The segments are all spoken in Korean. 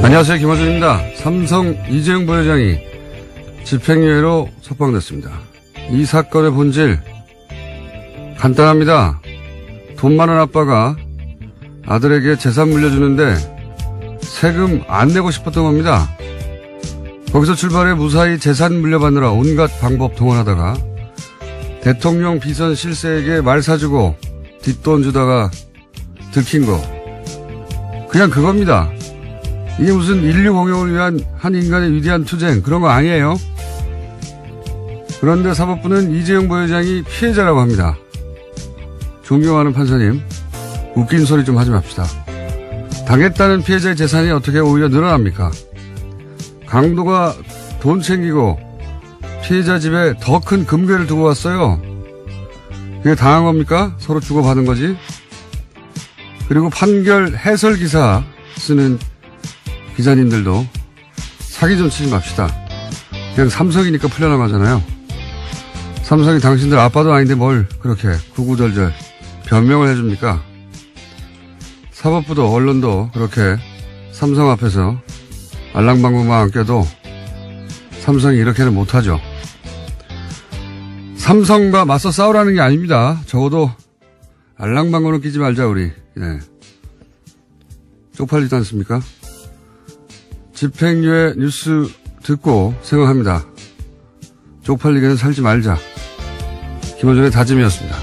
안녕하세요. 김어준입니다. 삼성 이재용 부회장이 집행유예로 석방됐습니다. 이 사건의 본질 간단합니다. 돈 많은 아빠가 아들에게 재산 물려주는데 세금 안 내고 싶었던 겁니다. 거기서 출발해 무사히 재산 물려받느라 온갖 방법 동원하다가 대통령 비선 실세에게 말 사주고 뒷돈 주다가 들킨 거. 그냥 그겁니다. 이게 무슨 인류 공용을 위한 한 인간의 위대한 투쟁 그런 거 아니에요. 그런데 사법부는 이재용 부회장이 피해자라고 합니다. 존경하는 판사님, 웃긴 소리 좀 하지 맙시다. 당했다는 피해자의 재산이 어떻게 오히려 늘어납니까? 강도가 돈 챙기고 피해자 집에 더 큰 금괴를 두고 왔어요. 그게 당한 겁니까? 서로 주고받은 거지. 그리고 판결 해설 기사 쓰는 기자님들도 사기 좀 치지 맙시다. 그냥 삼성이니까 풀려나가잖아요. 삼성이 당신들 아빠도 아닌데 뭘 그렇게 구구절절 변명을 해줍니까? 사법부도 언론도 그렇게 삼성 앞에서 알랑방구만 안 껴도 삼성이 이렇게는 못하죠. 삼성과 맞서 싸우라는 게 아닙니다. 적어도 알랑방구는 끼지 말자 우리. 네. 쪽팔리지 않습니까? 집행유예 뉴스 듣고 생각합니다. 쪽팔리게는 살지 말자. 김어준의 다짐이었습니다.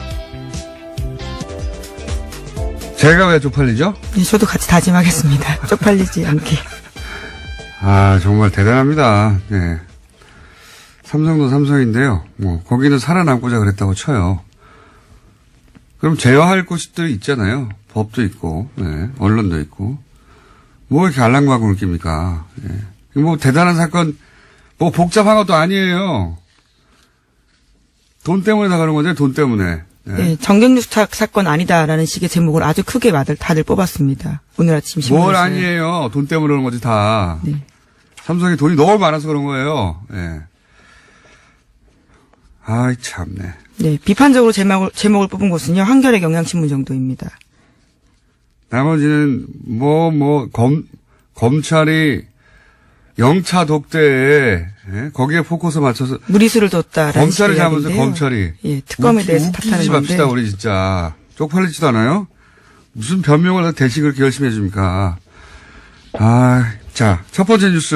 제가 왜 쪽팔리죠? 네, 저도 같이 다짐하겠습니다. 쪽팔리지 않게. 아, 정말 대단합니다. 네. 삼성도 삼성인데요. 거기는 살아남고자 그랬다고 쳐요. 그럼 제어할 곳들이 있잖아요. 법도 있고, 네. 언론도 있고. 뭐 이렇게 알랑방구를 낍니까? 네. 뭐 대단한 사건, 뭐 복잡한 것도 아니에요. 돈 때문에 나가는 거죠, 돈 때문에. 네. 네, 정경유착 사건 아니다라는 식의 제목을 아주 크게 다들 뽑았습니다. 오늘 아침 신문에서. 뭘 아니에요. 돈 때문에 그런 거지 다. 네. 삼성이 돈이 너무 많아서 그런 거예요. 네. 아이 참네. 네, 비판적으로 제목을 뽑은 곳은요. 한겨레 경향신문 정도입니다. 나머지는 검찰이 영차 독대에 거기에 포커스 맞춰서 무리수를 뒀다라는 검찰을 잡으면서 검찰이 예, 특검에 대해서 탓하는 웃기지 건데. 맙시다 우리 진짜 쪽팔리지도 않아요? 무슨 변명을 대신 그렇게 열심히 해줍니까? 아, 자, 첫 번째 뉴스.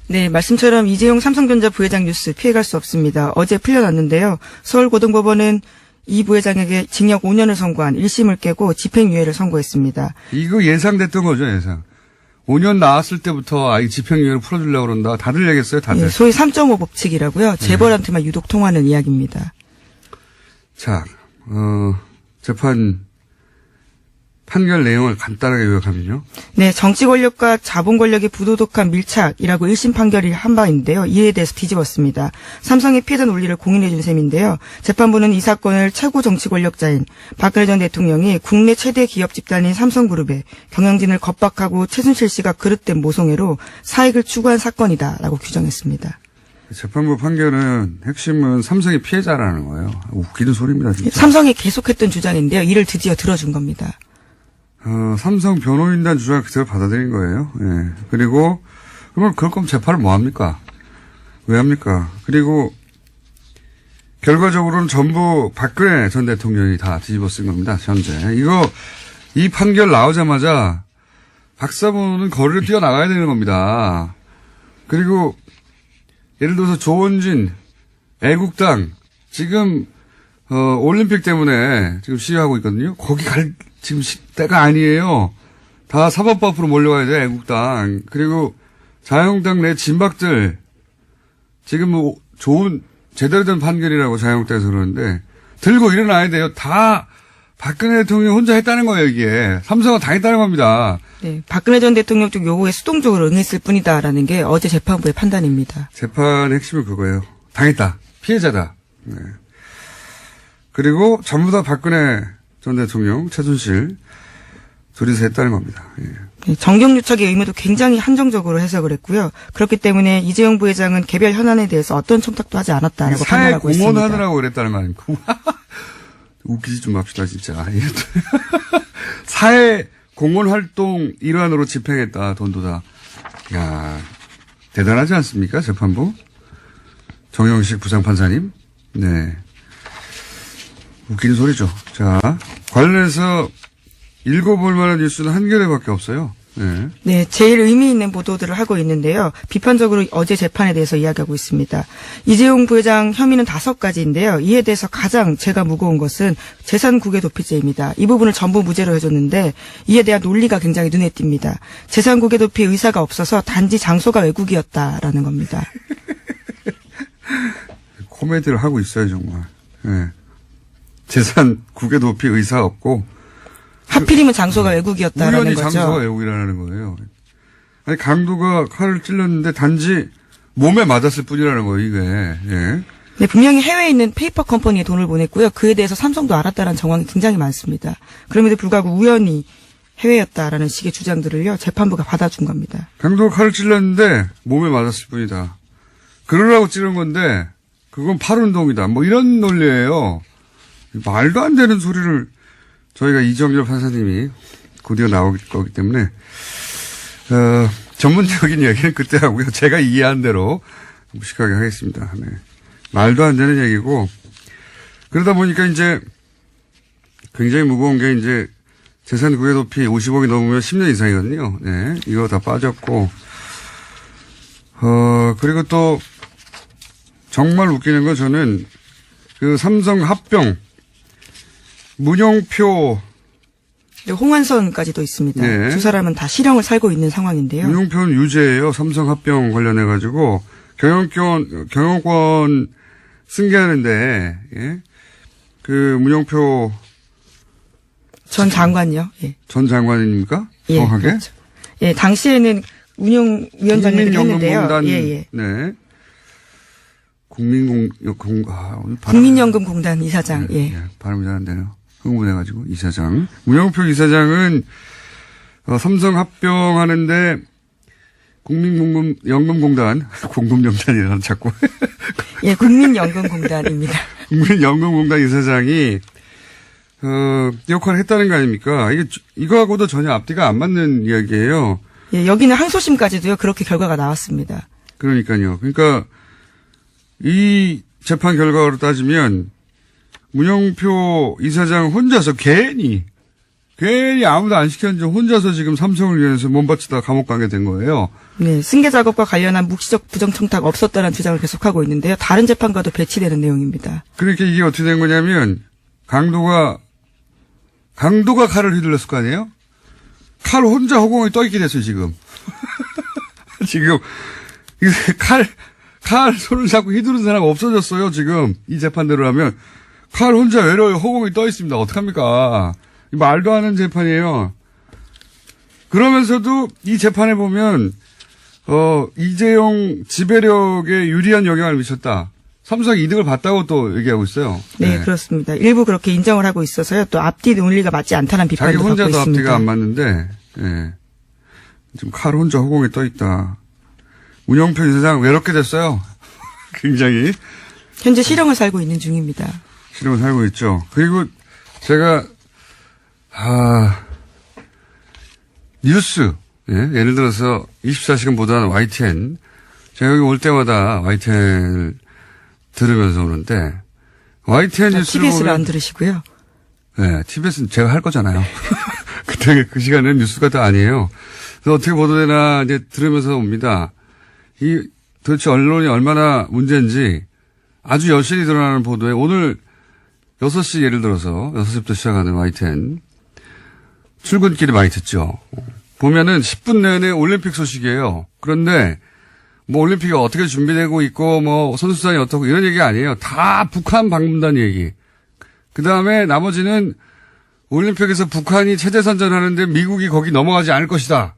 네, 말씀처럼 이재용 삼성전자 부회장 뉴스 피해갈 수 없습니다. 어제 풀려났는데요. 서울고등법원은 이 부회장에게 징역 5년을 선고한 1심을 깨고 집행유예를 선고했습니다. 이거 예상됐던 거죠, 예상. 5년 나왔을 때부터 이 집행유예를 풀어주려고 그런다. 다들 얘기했어요, 다들. 예, 소위 3.5 법칙이라고요. 재벌한테만 유독 통하는 이야기입니다. 자, 재판 판결 내용을 간단하게 요약하면요. 네, 정치 권력과 자본 권력의 부도덕한 밀착이라고 1심 판결이 한 바인데요. 이에 대해서 뒤집었습니다. 삼성의 피해자 논리를 공인해 준 셈인데요. 재판부는 이 사건을 최고 정치 권력자인 박근혜 전 대통령이 국내 최대 기업 집단인 삼성그룹의 경영진을 겁박하고 최순실 씨가 그릇된 모성애로 사익을 추구한 사건이다라고 규정했습니다. 재판부 판결은 핵심은 삼성이 피해자라는 거예요. 웃기는 소리입니다, 진짜. 삼성이 계속했던 주장인데요. 이를 드디어 들어준 겁니다. 삼성 변호인단 주장을 그대로 받아들인 거예요. 예. 그리고, 그러면 그럴 거면 재판을 뭐 합니까? 왜 합니까? 그리고, 결과적으로는 전부 박근혜 전 대통령이 다 뒤집어 쓴 겁니다, 현재. 이 판결 나오자마자 박사부는 거리를 뛰어나가야 되는 겁니다. 그리고, 예를 들어서 조원진, 애국당, 지금, 올림픽 때문에 지금 시위하고 있거든요. 거기 지금 때가 아니에요. 다 사법부 앞으로 몰려가야 돼, 애국당. 그리고 자유한국당 내 진박들, 지금 뭐 좋은, 제대로 된 판결이라고 자유한국당에서 그러는데, 들고 일어나야 돼요. 다 박근혜 대통령이 혼자 했다는 거예요, 이게. 삼성은 당했다는 겁니다. 네, 박근혜 전 대통령 쪽 요구에 수동적으로 응했을 뿐이다라는 게 어제 재판부의 판단입니다. 재판의 핵심은 그거예요. 당했다. 피해자다. 네. 그리고 전부 다 박근혜 전 대통령, 최순실 둘이서 했다는 겁니다. 예. 네, 정경유착의 의무도 굉장히 한정적으로 해석을 했고요. 그렇기 때문에 이재용 부회장은 개별 현안에 대해서 어떤 청탁도 하지 않았다라고 판단하고 있습니다. 사회 공헌하느라고 그랬다는 거 아닙니까? 웃기지 좀 맙시다 진짜. 사회 공헌 활동 일환으로 집행했다. 돈도 다. 야, 대단하지 않습니까? 재판부? 정영식 부장판사님? 네. 웃기는 소리죠. 자, 관련해서 읽어볼 만한 뉴스는 한겨레밖에 없어요. 네. 네, 제일 의미 있는 보도들을 하고 있는데요. 비판적으로 어제 재판에 대해서 이야기하고 있습니다. 이재용 부회장 혐의는 5가지인데요. 이에 대해서 가장 제가 무거운 것은 재산 국외 도피죄입니다. 이 부분을 전부 무죄로 해줬는데 이에 대한 논리가 굉장히 눈에 띕니다. 재산 국외 도피 의사가 없어서 단지 장소가 외국이었다라는 겁니다. 코미디를 하고 있어요, 정말. 네. 재산 국외 도피 의사 없고 하필이면 장소가 외국이었다라는 우연히 거죠. 장소가 외국이라는 거예요. 아니, 강도가 칼을 찔렀는데 단지 몸에 맞았을 뿐이라는 거예요, 이게. 예. 네, 분명히 해외에 있는 페이퍼 컴퍼니에 돈을 보냈고요. 그에 대해서 삼성도 알았다라는 정황이 굉장히 많습니다. 그럼에도 불구하고 우연히 해외였다라는 식의 주장들을요. 재판부가 받아준 겁니다. 강도가 칼을 찔렀는데 몸에 맞았을 뿐이다. 그러라고 찌른 건데 그건 팔운동이다. 뭐 이런 논리예요. 말도 안 되는 소리를 저희가 이정열 판사님이 곧이어 나올 거기 때문에 전문적인 얘기는 그때 하고요. 제가 이해한 대로 무식하게 하겠습니다. 네. 말도 안 되는 얘기고 그러다 보니까 이제 굉장히 무거운 게 이제 재산 국외 도피 50억이 넘으면 10년 이상이거든요. 네. 이거 다 빠졌고 그리고 또 정말 웃기는 건 저는 그 삼성 합병 문용표 홍완선까지도 있습니다. 네. 두 사람은 다 실형을 살고 있는 상황인데요. 문용표는 유죄예요. 삼성 합병 관련해가지고 경영권 승계하는데 예? 그 문용표 전 장관요. 예. 전 장관입니까? 예, 정확하게? 그렇죠. 예, 당시에는 운용위원장님이 했는데요. 국민연금공단 예, 예. 네. 국민연금공단 이사장. 네, 예. 예, 발음이 잘 안 되네요. 흥분해가지고 이사장. 문용표 이사장은 삼성 합병하는데 국민연금공단 공금연단이라는 자꾸 예, 국민연금공단입니다. 국민연금공단 이사장이 역할을 했다는 거 아닙니까? 이거하고도 전혀 앞뒤가 안 맞는 이야기예요. 예, 여기는 항소심까지도요. 그렇게 결과가 나왔습니다. 그러니까요. 그러니까 이 재판 결과로 따지면 문용표 이사장 혼자서 괜히 아무도 안 시켰는지 혼자서 지금 삼성을 위해서 몸바치다 감옥 가게 된 거예요. 네, 승계 작업과 관련한 묵시적 부정청탁 없었다는 주장을 계속하고 있는데요. 다른 재판과도 배치되는 내용입니다. 그러니까 이게 어떻게 된 거냐면 강도가 칼을 휘둘렀을 거 아니에요? 칼 혼자 허공에 떠 있게 됐어요, 지금. 지금 칼 손을 잡고 휘두른 사람 없어졌어요, 지금. 이 재판대로 하면. 칼 혼자 외로이 허공에 떠 있습니다. 어떡합니까? 말도 안 하는 재판이에요. 그러면서도 이 재판에 보면, 이재용 지배력에 유리한 영향을 미쳤다. 삼성이 이득을 봤다고 또 얘기하고 있어요. 네, 그렇습니다. 일부 그렇게 인정을 하고 있어서요. 또 앞뒤 논리가 맞지 않다는 비판도 자기 받고 혼자도 있습니다. 앞뒤가 안 맞는데, 예. 지금 칼 혼자 허공에 떠 있다. 문영표 이사장 외롭게 됐어요. 굉장히. 현재 실형을 살고 있는 중입니다. 실형을 살고 있죠. 그리고 제가, 뉴스, 예? 예를 들어서 24시간 보도하는 YTN. 제가 여기 올 때마다 YTN을 들으면서 오는데, YTN 뉴스를 TBS를 보면 안 들으시고요. 네, TBS는 제가 할 거잖아요. 그때 그 시간에는 뉴스가 또 아니에요. 그래서 어떻게 보도되나 이제 들으면서 옵니다. 도대체 언론이 얼마나 문제인지 아주 여실히 드러나는 보도에 오늘 6시 예를 들어서 6시부터 시작하는 YTN 출근길에 많이 듣죠. 보면은 10분 내내 올림픽 소식이에요. 그런데 뭐 올림픽이 어떻게 준비되고 있고 뭐 선수단이 어떻고 이런 얘기 아니에요. 다 북한 방문단 얘기. 그 다음에 나머지는 올림픽에서 북한이 체제 선전하는데 미국이 거기 넘어가지 않을 것이다.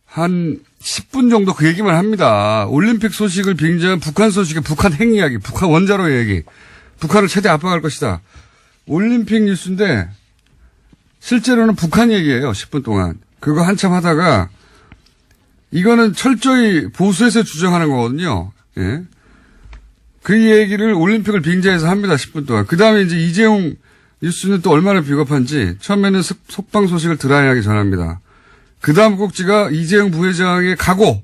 한 10분 정도 그 얘기만 합니다. 올림픽 소식을 빙자한 북한 소식의 북한 핵 이야기, 북한 원자로 얘기, 북한을 최대 압박할 것이다. 올림픽 뉴스인데 실제로는 북한 얘기예요. 10분 동안. 그거 한참 하다가 이거는 철저히 보수에서 주장하는 거거든요. 예. 그 얘기를 올림픽을 빙자해서 합니다. 10분 동안. 그 다음에 이제 이재용 뉴스는 또 얼마나 비겁한지 처음에는 속방 소식을 드라이하게 전합니다. 그 다음 꼭지가 이재용 부회장의 각오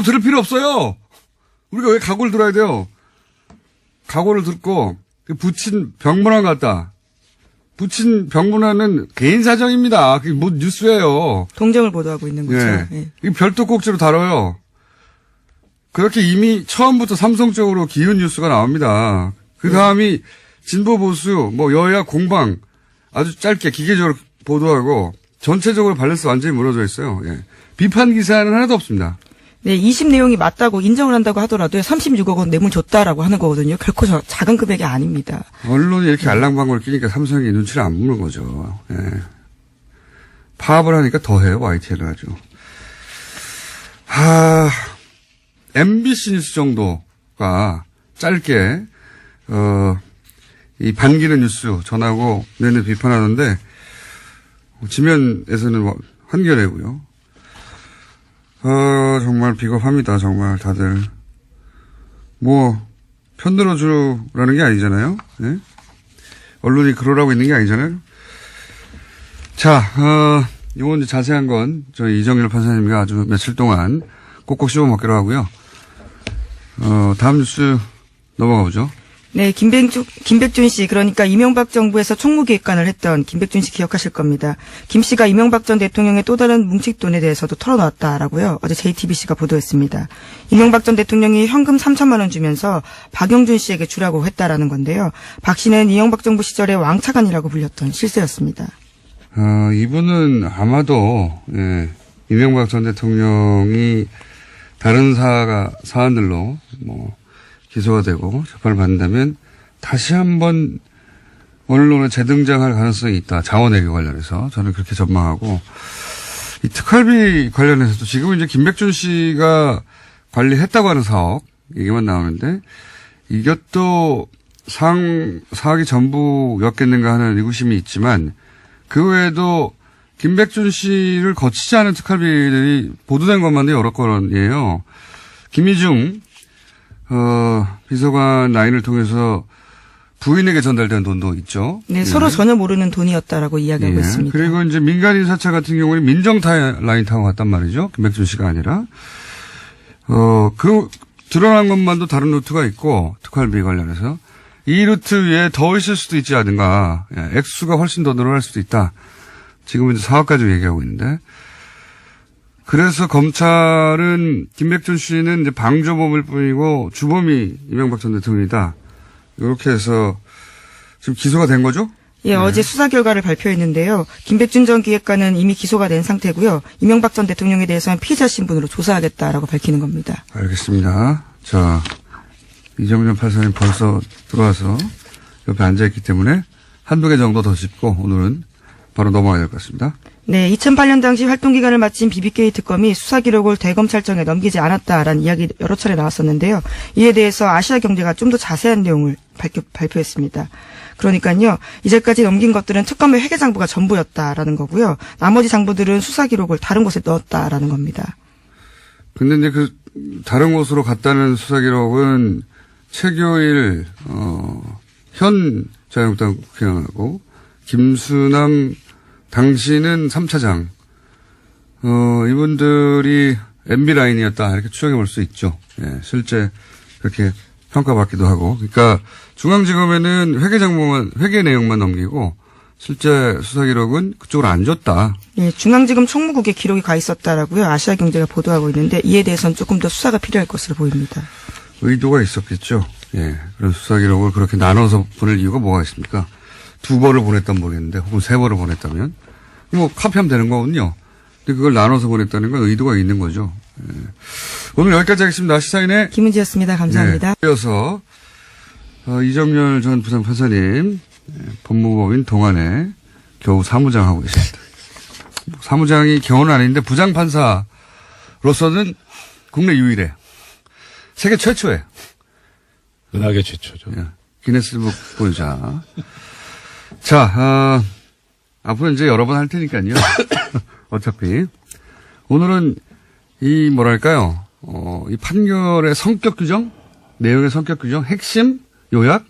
들을 필요 없어요. 우리가 왜 각오를 들어야 돼요? 각오를 듣고 부친 병문안 갔다. 부친 병문안은 개인 사정입니다. 그게 뭐 뉴스예요. 동정을 보도하고 있는 거죠. 예. 예. 이 별도 꼭지로 다뤄요. 그렇게 이미 처음부터 삼성적으로 기운 뉴스가 나옵니다. 그 다음이 진보 보수, 뭐 여야 공방 아주 짧게 기계적으로 보도하고 전체적으로 밸런스 완전히 무너져 있어요. 예. 비판 기사는 하나도 없습니다. 네, 20 내용이 맞다고 인정을 한다고 하더라도 36억 원 뇌물 줬다라고 하는 거거든요. 결코 작은 금액이 아닙니다. 언론이 이렇게 알랑방구를 끼니까 삼성이 눈치를 안 보는 거죠. 예. 파업을 하니까 더해요. YTN을 아주. MBC 뉴스 정도가 짧게 이 반기는 뉴스 전하고 내내 비판하는데 지면에서는 한겨레고요. 정말 비겁합니다. 정말 다들 뭐 편들어 주라는 게 아니잖아요. 네? 언론이 그러라고 있는 게 아니잖아요. 자, 이건 이제 자세한 건 저희 이정열 판사님과 아주 며칠 동안 꼭꼭 씹어 먹기로 하고요. 다음 뉴스 넘어가 보죠. 네, 김백준 씨, 그러니까 이명박 정부에서 총무기획관을 했던 김백준 씨 기억하실 겁니다. 김 씨가 이명박 전 대통령의 또 다른 뭉칫돈에 대해서도 털어놨다라고요. 어제 JTBC가 보도했습니다. 이명박 전 대통령이 현금 3천만 원 주면서 박영준 씨에게 주라고 했다라는 건데요. 박 씨는 이명박 정부 시절에 왕차관이라고 불렸던 실세였습니다. 이분은 아마도 이명박 전 대통령이 다른 사안들로 기소가 되고 재판을 받는다면 다시 한번 언론에 재등장할 가능성이 있다. 자원외교 관련해서 저는 그렇게 전망하고 이 특활비 관련해서도 지금 이제 김백준 씨가 관리했다고 하는 사업 얘기만 나오는데 이것도 사학이 전부였겠는가 하는 의구심이 있지만 그 외에도 김백준 씨를 거치지 않은 특활비들이 보도된 것만도 여러 건이에요. 김희중 비서관 라인을 통해서 부인에게 전달된 돈도 있죠. 네, 서로 전혀 모르는 돈이었다라고 이야기하고 있습니다. 그리고 이제 민간인 사찰 같은 경우는 민정타 라인 타고 갔단 말이죠. 김백준 씨가 아니라. 드러난 것만도 다른 루트가 있고, 특활비 관련해서. 이 루트 위에 더 있을 수도 있지 않은가. 액수가 훨씬 더 늘어날 수도 있다. 지금은 이제 4억 가지고 얘기하고 있는데. 그래서 검찰은 김백준 씨는 이제 방조범일 뿐이고 주범이 이명박 전 대통령이다. 이렇게 해서 지금 기소가 된 거죠? 예, 어제 수사 결과를 발표했는데요. 김백준 전 기획관은 이미 기소가 된 상태고요. 이명박 전 대통령에 대해서는 피의자 신분으로 조사하겠다라고 밝히는 겁니다. 알겠습니다. 자, 이정열 판사님 벌써 들어와서 옆에 앉아있기 때문에 한두 개 정도 더 짚고 오늘은 바로 넘어가야 될 것 같습니다. 네, 2008년 당시 활동기간을 마친 BBK 특검이 수사 기록을 대검찰청에 넘기지 않았다라는 이야기 여러 차례 나왔었는데요. 이에 대해서 아시아경제가 좀 더 자세한 내용을 발표했습니다. 그러니까요, 이제까지 넘긴 것들은 특검의 회계장부가 전부였다라는 거고요. 나머지 장부들은 수사 기록을 다른 곳에 넣었다라는 겁니다. 근데 이제 그 다른 곳으로 갔다는 수사 기록은 최교일 현 자유한국당 국회의원하고 김수남 당시는 3차장, 이분들이 MB 라인이었다. 이렇게 추정해 볼 수 있죠. 예, 실제 그렇게 평가받기도 하고. 그러니까 중앙지검에는 회계 내용만 넘기고 실제 수사 기록은 그쪽으로 안 줬다. 예, 중앙지검 총무국에 기록이 가 있었다라고요. 아시아경제가 보도하고 있는데 이에 대해서는 조금 더 수사가 필요할 것으로 보입니다. 의도가 있었겠죠. 예, 그런 수사 기록을 그렇게 나눠서 보낼 이유가 뭐가 있습니까? 2번을 보냈다면 모르겠는데 혹은 3번을 보냈다면 뭐 카피하면 되는 거거든요. 근데 그걸 나눠서 보냈다는 건 의도가 있는 거죠. 예. 오늘 여기까지 하겠습니다. 시사인의 김은지였습니다. 감사합니다. 이어서 이정열 전 부장판사님 법무법인 동안에 겨우 사무장 하고 계십니다. 사무장이 겨우는 아닌데 부장판사로서는 국내 유일해. 세계 최초에. 은하계 최초죠. 예. 기네스북 보유자. 자, 앞으로 이제 여러 번 할 테니까요. 어차피. 오늘은 이 뭐랄까요. 이 판결의 성격 규정, 내용의 성격 규정, 핵심, 요약,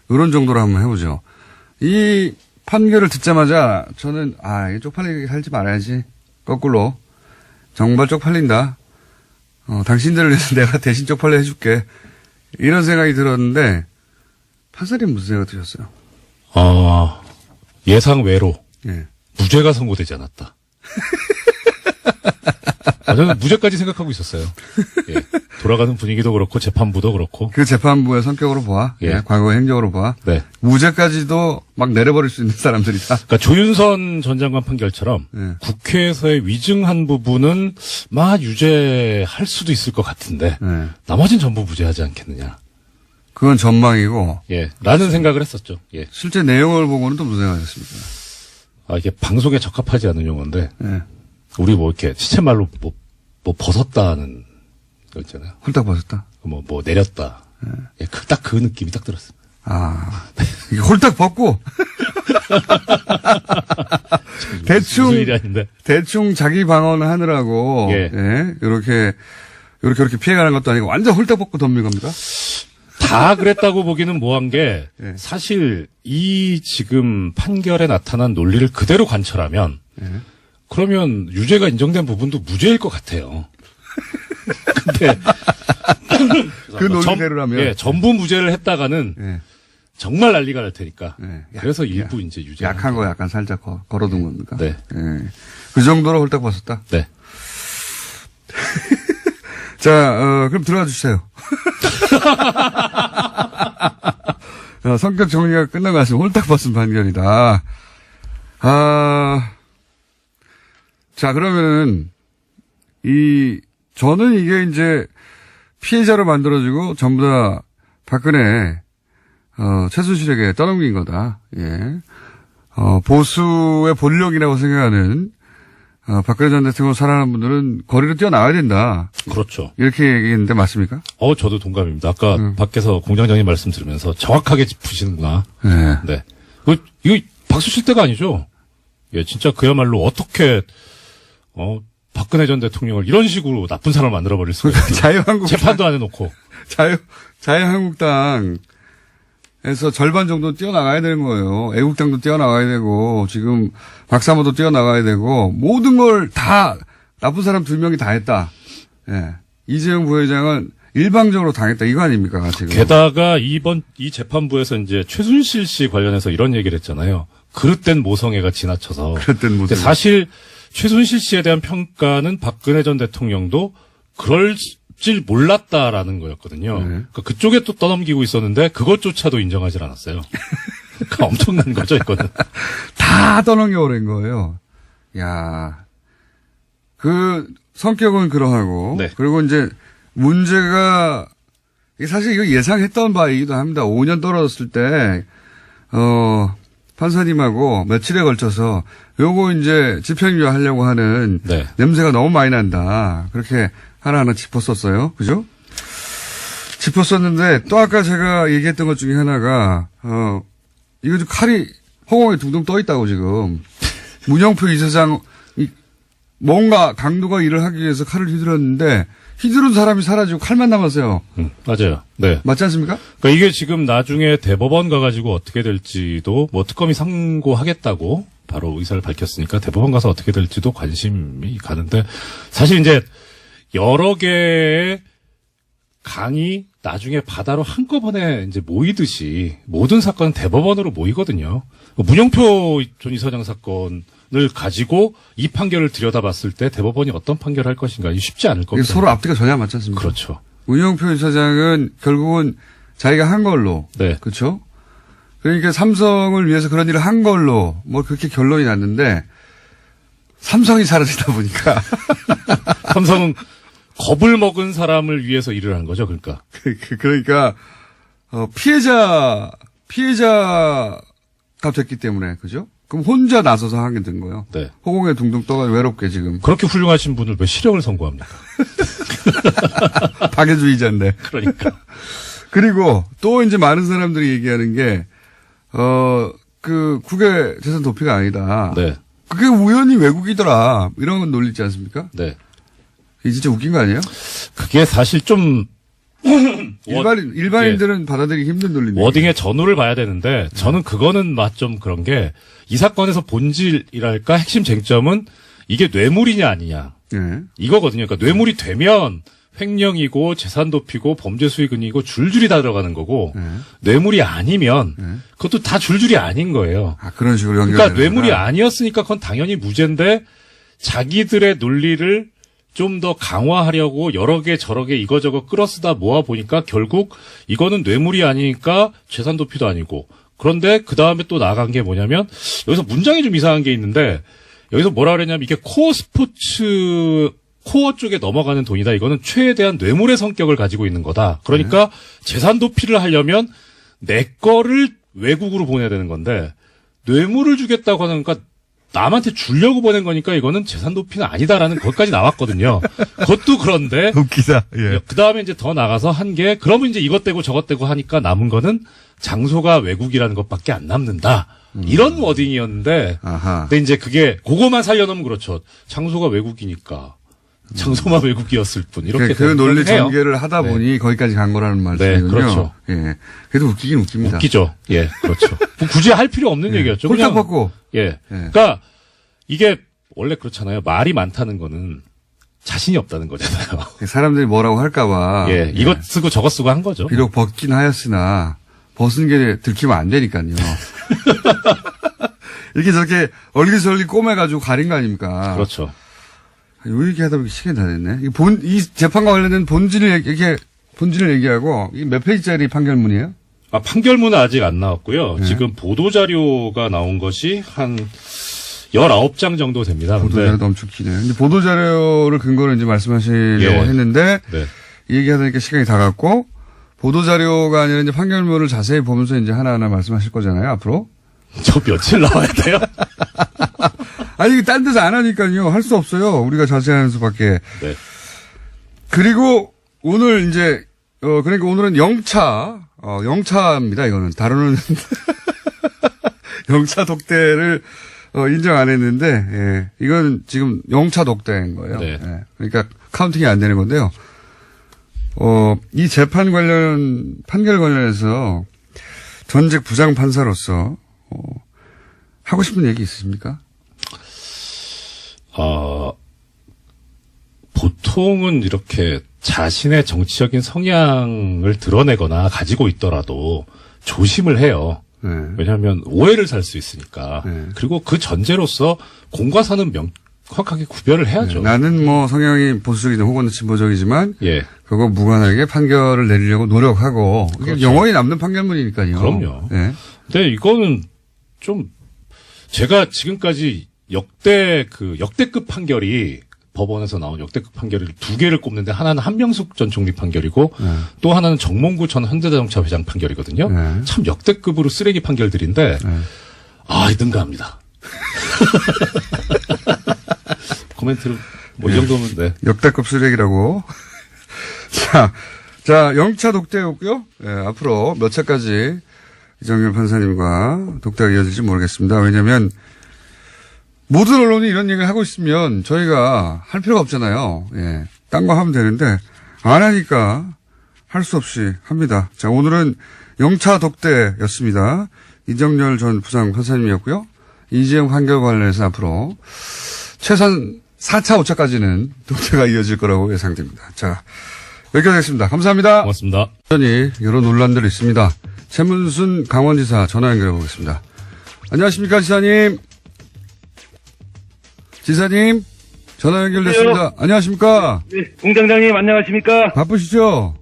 이런 정도로 한번 해보죠. 이 판결을 듣자마자 저는, 이게 쪽팔리게 살지 말아야지. 거꾸로 정말 쪽팔린다. 당신들을 위해서 내가 대신 쪽팔려 해줄게. 이런 생각이 들었는데 판사님 무슨 생각 드셨어요? 예상 외로 예. 무죄가 선고되지 않았다. 저는 무죄까지 생각하고 있었어요. 예. 돌아가는 분위기도 그렇고 재판부도 그렇고. 그 재판부의 성격으로 보아, 예. 과거의 행적으로 보아, 네. 무죄까지도 막 내려버릴 수 있는 사람들이다. 그러니까 조윤선 전 장관 판결처럼 예. 국회에서의 위증한 부분은 유죄할 수도 있을 것 같은데 예. 나머진 전부 무죄하지 않겠느냐. 그건 전망이고, 예. 라는 생각을 했었죠. 예. 실제 내용을 보고는 또 무슨 생각하셨습니까? 이게 방송에 적합하지 않은 용어인데 예. 우리 이렇게 시체말로 뭐 벗었다는 거 있잖아요. 홀딱 벗었다. 뭐 내렸다. 예. 딱 그 느낌이 딱 들었어요. 이게 홀딱 벗고, 무슨 일이 아닌데. 대충 자기 방어를 하느라고, 예. 이렇게 피해가는 것도 아니고 완전 홀딱 벗고 덤빈 겁니까? 다 그랬다고 보기는 뭐한 게 예. 사실 이 지금 판결에 나타난 논리를 그대로 관철하면 그러면 유죄가 인정된 부분도 무죄일 것 같아요. 근데 그 논리대로라면. 예, 전부 무죄를 했다가는 예. 정말 난리가 날 테니까. 예. 그래서 일부 이제 유죄. 약한 거 약간 살짝 걸어둔 겁니까? 네. 예. 그 정도로 홀딱 벗었다? 네. 자, 그럼 들어가 주세요. 성격 정리가 끝난 것 같습니다. 홀딱 벗은 판결이다. 자, 그러면은, 저는 이게 이제 피해자로 만들어지고 전부 다 박근혜, 최순실에게 떠넘긴 거다. 예. 보수의 본력이라고 생각하는, 박근혜 전 대통령 사랑하는 분들은 거리로 뛰어나와야 된다. 그렇죠. 이렇게 얘기했는데 맞습니까? 저도 동감입니다. 아까 밖에서 공장장님 말씀 들으면서 정확하게 짚으시는구나. 네. 네. 이거 박수 칠 때가 아니죠. 예, 진짜 그야말로 어떻게, 박근혜 전 대통령을 이런 식으로 나쁜 사람을 만들어버릴 수가 있어요. 자유한국당. 재판도 안 해놓고. 자유한국당에서 절반 정도 뛰어나가야 되는 거예요. 애국당도 뛰어나가야 되고, 지금 박사모도 뛰어나가야 되고, 모든 걸 다, 나쁜 사람 2명이 다 했다. 예. 이재용 부회장은 일방적으로 당했다. 이거 아닙니까, 지금. 게다가 이 재판부에서 이제 최순실 씨 관련해서 이런 얘기를 했잖아요. 그릇된 모성애가 지나쳐서. 그릇된 모성애. 근데 사실 최순실 씨에 대한 평가는 박근혜 전 대통령도 그럴 줄 몰랐다라는 거였거든요. 네. 그러니까 그쪽에 또 떠넘기고 있었는데 그것조차도 인정하지 않았어요. 그러니까 엄청난 거죠, 이거는. 다 떠넘겨버린 거예요. 야, 성격은 그러하고. 네. 그리고 이제 문제가, 사실 이거 예상했던 바이기도 합니다. 5년 떨어졌을 때, 판사님하고 며칠에 걸쳐서 요거 이제 집행유예 하려고 하는 네. 냄새가 너무 많이 난다. 그렇게 하나하나 짚었었어요. 그죠? 짚었었는데 또 아까 제가 얘기했던 것 중에 하나가, 이거 좀 칼이 허공에 둥둥 떠 있다고 지금. 문영표 이사장, 뭔가 강도가 일을 하기 위해서 칼을 휘둘렀는데 휘두른 사람이 사라지고 칼만 남았어요. 맞아요. 네. 맞지 않습니까? 그러니까 이게 지금 나중에 대법원 가가지고 어떻게 될지도 뭐 특검이 상고하겠다고 바로 의사를 밝혔으니까 대법원 가서 어떻게 될지도 관심이 가는데 사실 이제 여러 개의 강이 나중에 바다로 한꺼번에 이제 모이듯이 모든 사건은 대법원으로 모이거든요. 문영표 전 이사장 사건을 가지고 이 판결을 들여다봤을 때 대법원이 어떤 판결을 할 것인가 쉽지 않을 겁니다. 서로 앞뒤가 전혀 맞지 않습니까? 그렇죠. 문영표 이사장은 결국은 자기가 한 걸로. 네. 그렇죠? 그러니까 삼성을 위해서 그런 일을 한 걸로 뭐 그렇게 결론이 났는데 삼성이 사라지다 보니까 삼성은 겁을 먹은 사람을 위해서 일을 한 거죠, 그러니까. 그러니까 피해자가 됐기 때문에 그죠? 그럼 혼자 나서서 하게 된 거예요. 네. 허공에 둥둥 떠가지고 외롭게 지금. 그렇게 훌륭하신 분을 왜 실형을 선고합니까? 박애주의자인데. 그러니까. 그리고 또 이제 많은 사람들이 얘기하는 게 국외 재산 도피가 아니다. 네. 그게 우연히 외국이더라. 이런 건 논리 있지 않습니까? 네. 이게 진짜 웃긴 거 아니에요? 그게 사실 좀 일반인들은 받아들이기 힘든 논리인데. 워딩의 전후를 봐야 되는데 저는 그거는 좀 그런 게 이 사건에서 본질이랄까 핵심 쟁점은 이게 뇌물이냐 아니냐. 예. 이거거든요. 그러니까 뇌물이 되면 횡령이고 재산 도피고 범죄 수익은이고 줄줄이 다 들어가는 거고 뇌물이 아니면 그것도 다 줄줄이 아닌 거예요. 아, 그런 식으로 연결. 그러니까 뇌물이 아니었으니까 그건 당연히 무죄인데 자기들의 논리를 좀 더 강화하려고 여러 개 저러 개 이거저거 끌어쓰다 모아 보니까 결국 이거는 뇌물이 아니니까 재산 도피도 아니고 그런데 그 다음에 또 나간 게 뭐냐면 여기서 문장이 좀 이상한 게 있는데 여기서 뭐라 그랬냐면 이게 코어 스포츠 코어 쪽에 넘어가는 돈이다. 이거는 최대한 뇌물의 성격을 가지고 있는 거다. 그러니까 재산 도피를 하려면 내 거를 외국으로 보내야 되는 건데 뇌물을 주겠다고 하는 거니까 남한테 주려고 보낸 거니까 이거는 재산 도피는 아니다라는 것까지 나왔거든요. 그것도 그런데 웃기다. 예. 그 다음에 이제 더 나가서 한 게 그러면 이제 이것 떼고 저것 떼고 하니까 남은 거는 장소가 외국이라는 것밖에 안 남는다. 이런 워딩이었는데 아하. 근데 이제 그거만 살려놓으면 그렇죠. 장소가 외국이니까. 장소만 외국이었을 뿐. 이렇게 그 논리 해요. 전개를 하다 네. 보니 거기까지 간 거라는 말씀이군요. 네, 그렇죠. 예. 그래도 웃기긴 웃깁니다. 웃기죠. 예, 그렇죠. 굳이 할 필요 없는 얘기였죠. 홀딱 그냥 받고. 예. 그러니까 이게 원래 그렇잖아요. 말이 많다는 거는 자신이 없다는 거잖아요. 사람들이 뭐라고 할까봐. 예, 이것 쓰고 저것 쓰고 한 거죠. 비록 벗긴 하였으나 벗은 게 들키면 안 되니까요. 이렇게 저렇게 얼기설기 꼬매가지고 가린 거 아닙니까? 그렇죠. 요 얘기하다 보니 시간이 다 됐네. 이 재판과 관련된 본질을 얘기하고, 이 몇 페이지짜리 판결문이에요? 아, 판결문은 아직 안 나왔고요. 지금 보도자료가 나온 것이 한 19장 정도 됩니다. 보도자료도 엄청 기네요. 근데 보도자료를 근거로 이제 말씀하시려고 예. 했는데, 네. 이 얘기하다 보니까 시간이 다 갔고, 보도자료가 아니라 이제 판결문을 자세히 보면서 이제 하나하나 말씀하실 거잖아요, 앞으로. 저 며칠 나와야 돼요? 아니, 딴 데서 안 하니까요. 할 수 없어요. 우리가 자세히 하는 수밖에. 네. 그리고 오늘 이제, 그러니까 오늘은 영차입니다, 이거는. 다루는, 영차 독대를, 인정 안 했는데, 예. 이건 지금 영차 독대인 거예요. 네. 예. 그러니까 카운팅이 안 되는 건데요. 이 재판 판결 관련해서 전직 부장판사로서, 하고 싶은 얘기 있으십니까? 보통은 이렇게 자신의 정치적인 성향을 드러내거나 가지고 있더라도 조심을 해요. 네. 왜냐하면 오해를 살 수 있으니까. 네. 그리고 그 전제로서 공과 사는 명확하게 구별을 해야죠. 나는 뭐 성향이 보수적이든 혹은 진보적이지만, 예. 그거 무관하게 판결을 내리려고 노력하고, 이게 그렇죠. 영원히 남는 판결문이니까요. 그럼요. 네. 근데 이거는 좀 제가 지금까지 역대급 판결이 법원에서 나온 역대급 판결을 2개를 꼽는데 하나는 한명숙 전 총리 판결이고 또 하나는 정몽구 전 현대자동차 회장 판결이거든요. 네. 참 역대급으로 쓰레기 판결들인데 능가합니다. 코멘트로 뭐 이 정도면 네. 역대급 쓰레기라고. 자, 영차 독대였고요. 예, 앞으로 몇 차까지 이정열 판사님과 독대가 이어질지 모르겠습니다. 왜냐면 모든 언론이 이런 얘기를 하고 있으면 저희가 할 필요가 없잖아요. 예. 딴 거 하면 되는데 안 하니까 할 수 없이 합니다. 자, 오늘은 영차 독대였습니다. 이정열 전 부장 판사님이었고요. 이재용 판결 관련해서 앞으로 최소한 4차, 5차까지는 독대가 이어질 거라고 예상됩니다. 자, 여기까지 하겠습니다. 감사합니다. 고맙습니다. 여전히 여러 논란들이 있습니다. 최문순 강원지사 전화 연결해 보겠습니다. 안녕하십니까, 지사님. 지사님, 전화 연결됐습니다. 안녕하십니까. 네, 공장장님 안녕하십니까? 바쁘시죠?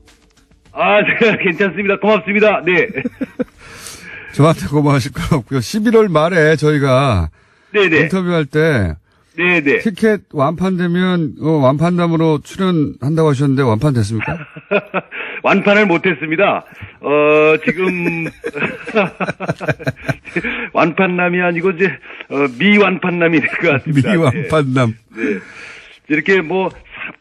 아, 네, 괜찮습니다. 고맙습니다. 네. 저한테 고마우실 거 없고요. 11월 말에 저희가 네네. 인터뷰할 때 네네. 티켓 완판되면 완판담으로 출연한다고 하셨는데 완판됐습니까? 완판을 못했습니다. 지금 완판남이 아니고 이제 미완판남이 될 것 같습니다. 미완판남. 네. 이렇게 뭐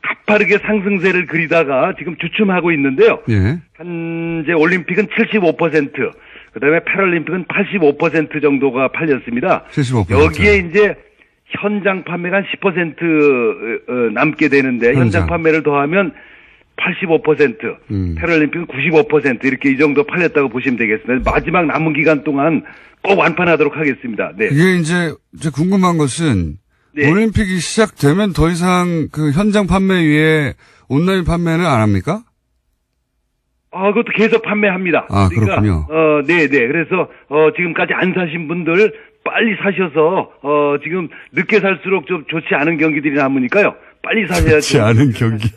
가파르게 상승세를 그리다가 지금 주춤하고 있는데요. 예. 현재 올림픽은 75%, 그다음에 패럴림픽은 85% 정도가 팔렸습니다. 75%. 여기에 이제 현장 판매가 한 10% 남게 되는데 현장 판매를 더하면 85%, 패럴림픽은 95% 이렇게 이 정도 팔렸다고 보시면 되겠습니다. 마지막 남은 기간 동안 꼭 완판하도록 하겠습니다. 네. 이게 이제 궁금한 것은 네. 올림픽이 시작되면 더 이상 그 현장 판매 위에 온라인 판매는 안 합니까? 그것도 계속 판매합니다. 아, 그렇군요. 네. 그래서, 지금까지 안 사신 분들 빨리 사셔서, 지금 늦게 살수록 좀 좋지 않은 경기들이 남으니까요. 빨리 사셔야죠. 좋지 않은 경기.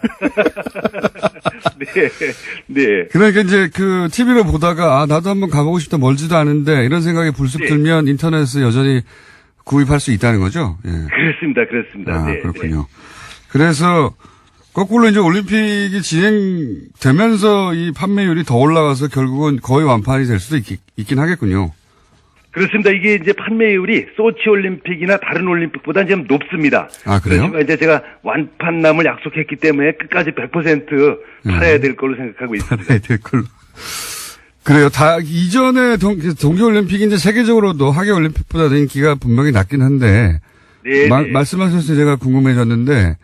네. 그러니까 이제 그 TV로 보다가 나도 한번 가보고 싶다 멀지도 않은데 이런 생각이 불쑥 네. 들면 인터넷에서 여전히 구입할 수 있다는 거죠. 예. 그렇습니다. 아, 네. 그렇군요. 그래서 거꾸로 이제 올림픽이 진행되면서 이 판매율이 더 올라가서 결국은 거의 완판이 될 수도 있긴 하겠군요. 그렇습니다. 이게 이제 판매율이 소치 올림픽이나 다른 올림픽보다 좀 높습니다. 아, 그래요? 그렇지만 이제 제가 완판남을 약속했기 때문에 끝까지 100% 팔아야 될 걸로 생각하고 있습니다. 팔아야 될 걸로. 그래요. 이전에 동계올림픽이 이제 세계적으로도 하계올림픽보다 인기가 분명히 낮긴 한데, 네. 말씀하셔서 제가 궁금해졌는데,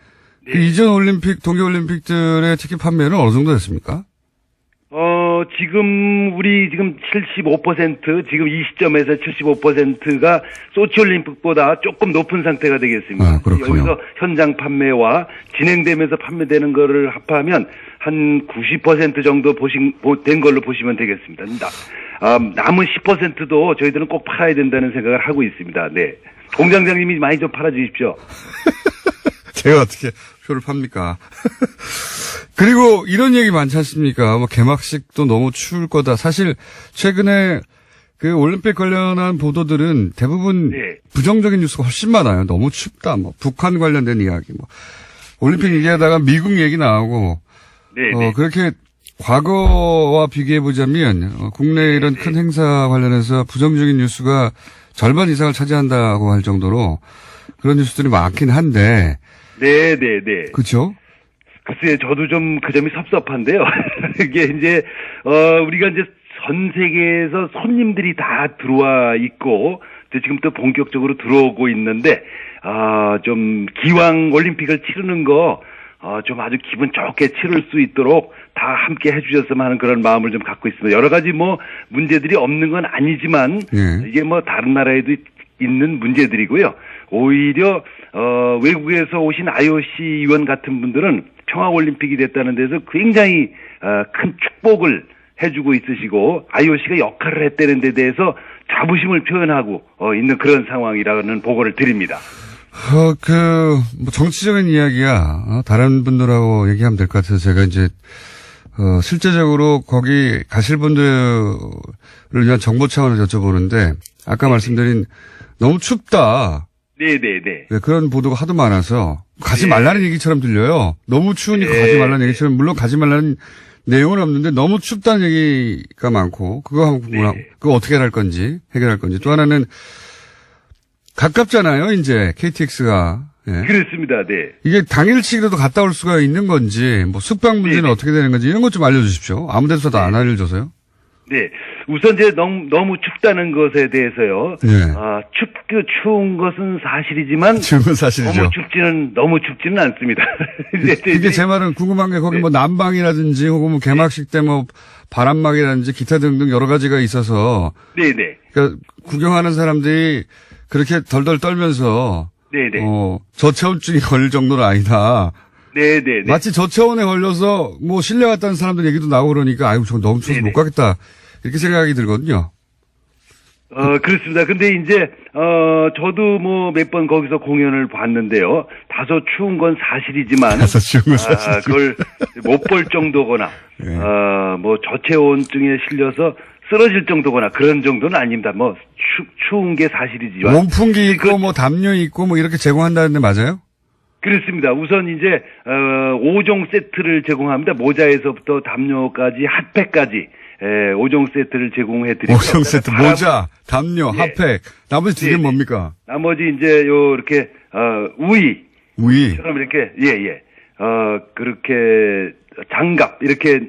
그 이전 올림픽, 동계올림픽들의 티켓 판매는 어느 정도 됐습니까? 우리 지금 75%, 지금 이 시점에서 75%가 소치올림픽보다 조금 높은 상태가 되겠습니다. 아, 그렇군요. 여기서 현장 판매와 진행되면서 판매되는 거를 합하면 한 90% 정도 된 걸로 보시면 되겠습니다. 남은 10%도 저희들은 꼭 팔아야 된다는 생각을 하고 있습니다. 네. 공장장님이 많이 좀 팔아주십시오. 제가 어떻게 표를 팝니까? 그리고 이런 얘기 많지 않습니까? 뭐 개막식도 너무 추울 거다. 사실 최근에 그 올림픽 관련한 보도들은 대부분 네. 부정적인 뉴스가 훨씬 많아요. 너무 춥다. 뭐 북한 관련된 이야기. 뭐 올림픽 얘기하다가 미국 얘기 나오고. 네. 그렇게 과거와 비교해 보자면 국내 이런 큰 행사 관련해서 부정적인 뉴스가 절반 이상을 차지한다고 할 정도로 그런 뉴스들이 많긴 한데. 네. 그렇죠? 글쎄요, 저도 좀 그 점이 섭섭한데요. 이게 이제, 우리가 이제 전 세계에서 손님들이 다 들어와 있고, 지금 또 본격적으로 들어오고 있는데, 좀 기왕 올림픽을 치르는 거, 좀 아주 기분 좋게 치를 수 있도록 다 함께 해주셨으면 하는 그런 마음을 좀 갖고 있습니다. 여러 가지 뭐 문제들이 없는 건 아니지만, 이게 뭐 다른 나라에도 있는 문제들이고요. 오히려 외국에서 오신 IOC 위원 같은 분들은 평화올림픽이 됐다는 데서 굉장히 큰 축복을 해주고 있으시고 IOC가 역할을 했다는 데 대해서 자부심을 표현하고 있는 그런 상황이라는 보고를 드립니다. 뭐 정치적인 이야기야. 다른 분들하고 얘기하면 될 것 같아서 제가 이제 실제적으로 거기 가실 분들을 위한 정보 차원에서 여쭤보는데 아까 말씀드린 너무 춥다. 네. 그런 보도가 하도 많아서 가지 말라는 얘기처럼 들려요. 너무 추우니까 가지 말라는 얘기처럼 물론 가지 말라는 내용은 없는데 너무 춥다는 얘기가 많고 그거 어떻게 해결할 건지 또 하나는 가깝잖아요. 이제 KTX가. 예. 그렇습니다. 네. 이게 당일치기라도 갔다 올 수가 있는 건지 뭐 숙박 문제는 어떻게 되는 건지 이런 것 좀 알려주십시오. 아무 데서도 안 알려줘서요. 네. 우선 이제 너무 춥다는 것에 대해서요. 네. 추운 것은 사실이지만. 추운 건 사실이죠. 너무 춥지는 않습니다. 이게 제 말은 궁금한 게 거기 뭐 난방이라든지 혹은 뭐 개막식 때 뭐 바람막이라든지 기타 등등 여러 가지가 있어서. 네네. 그러니까 구경하는 사람들이 그렇게 덜덜 떨면서. 네네. 저체온증이 걸릴 정도는 아니다. 네네. 마치 저체온에 걸려서 뭐 실내 갔다는 사람들 얘기도 나오고 그러니까 아이고 저 너무 추워서 못 가겠다. 이렇게 생각이 들거든요. 그렇습니다. 근데 이제, 저도 뭐 몇 번 거기서 공연을 봤는데요. 다소 추운 건 사실이지만. 그걸 못 볼 정도거나, 네. 뭐 저체온증에 실려서 쓰러질 정도거나 그런 정도는 아닙니다. 뭐, 추운 게 사실이지만. 원풍기 있고 뭐 담요 있고 뭐 이렇게 제공한다는데 맞아요? 그렇습니다. 우선 이제, 5종 세트를 제공합니다. 모자에서부터 담요까지, 핫팩까지. 5종 세트를 제공해 드리고 5종 세트 모자, 담요, 핫팩. 나머지 두 개는 뭡니까? 나머지 이제 이렇게 우이처럼 이렇게 그렇게 장갑 이렇게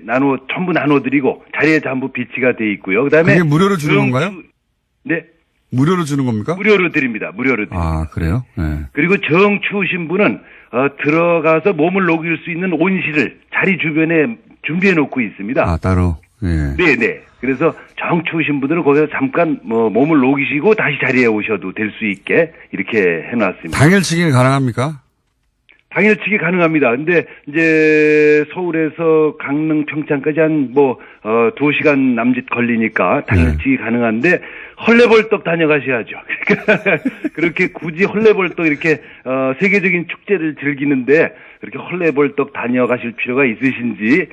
전부 나눠 드리고 자리에 전부 비치가 돼 있고요. 그다음에 그게 무료로 주는 건가요? 네. 무료로 주는 겁니까? 무료로 드립니다. 아, 그래요? 네. 그리고 정 추우신 분은 들어가서 몸을 녹일 수 있는 온실을 자리 주변에 준비해 놓고 있습니다. 아, 따로. 예. 네네. 그래서 정 추우신 분들은 거기서 잠깐 뭐 몸을 녹이시고 다시 자리에 오셔도 될 수 있게 이렇게 해놨습니다. 당일치기는 가능합니까? 당일치기 가능합니다. 근데 이제 서울에서 강릉 평창까지 한 2시간 남짓 걸리니까 당일치기 가능한데 헐레벌떡 다녀가셔야죠. 그러니까 그렇게 굳이 헐레벌떡 이렇게 세계적인 축제를 즐기는데 그렇게 헐레벌떡 다녀가실 필요가 있으신지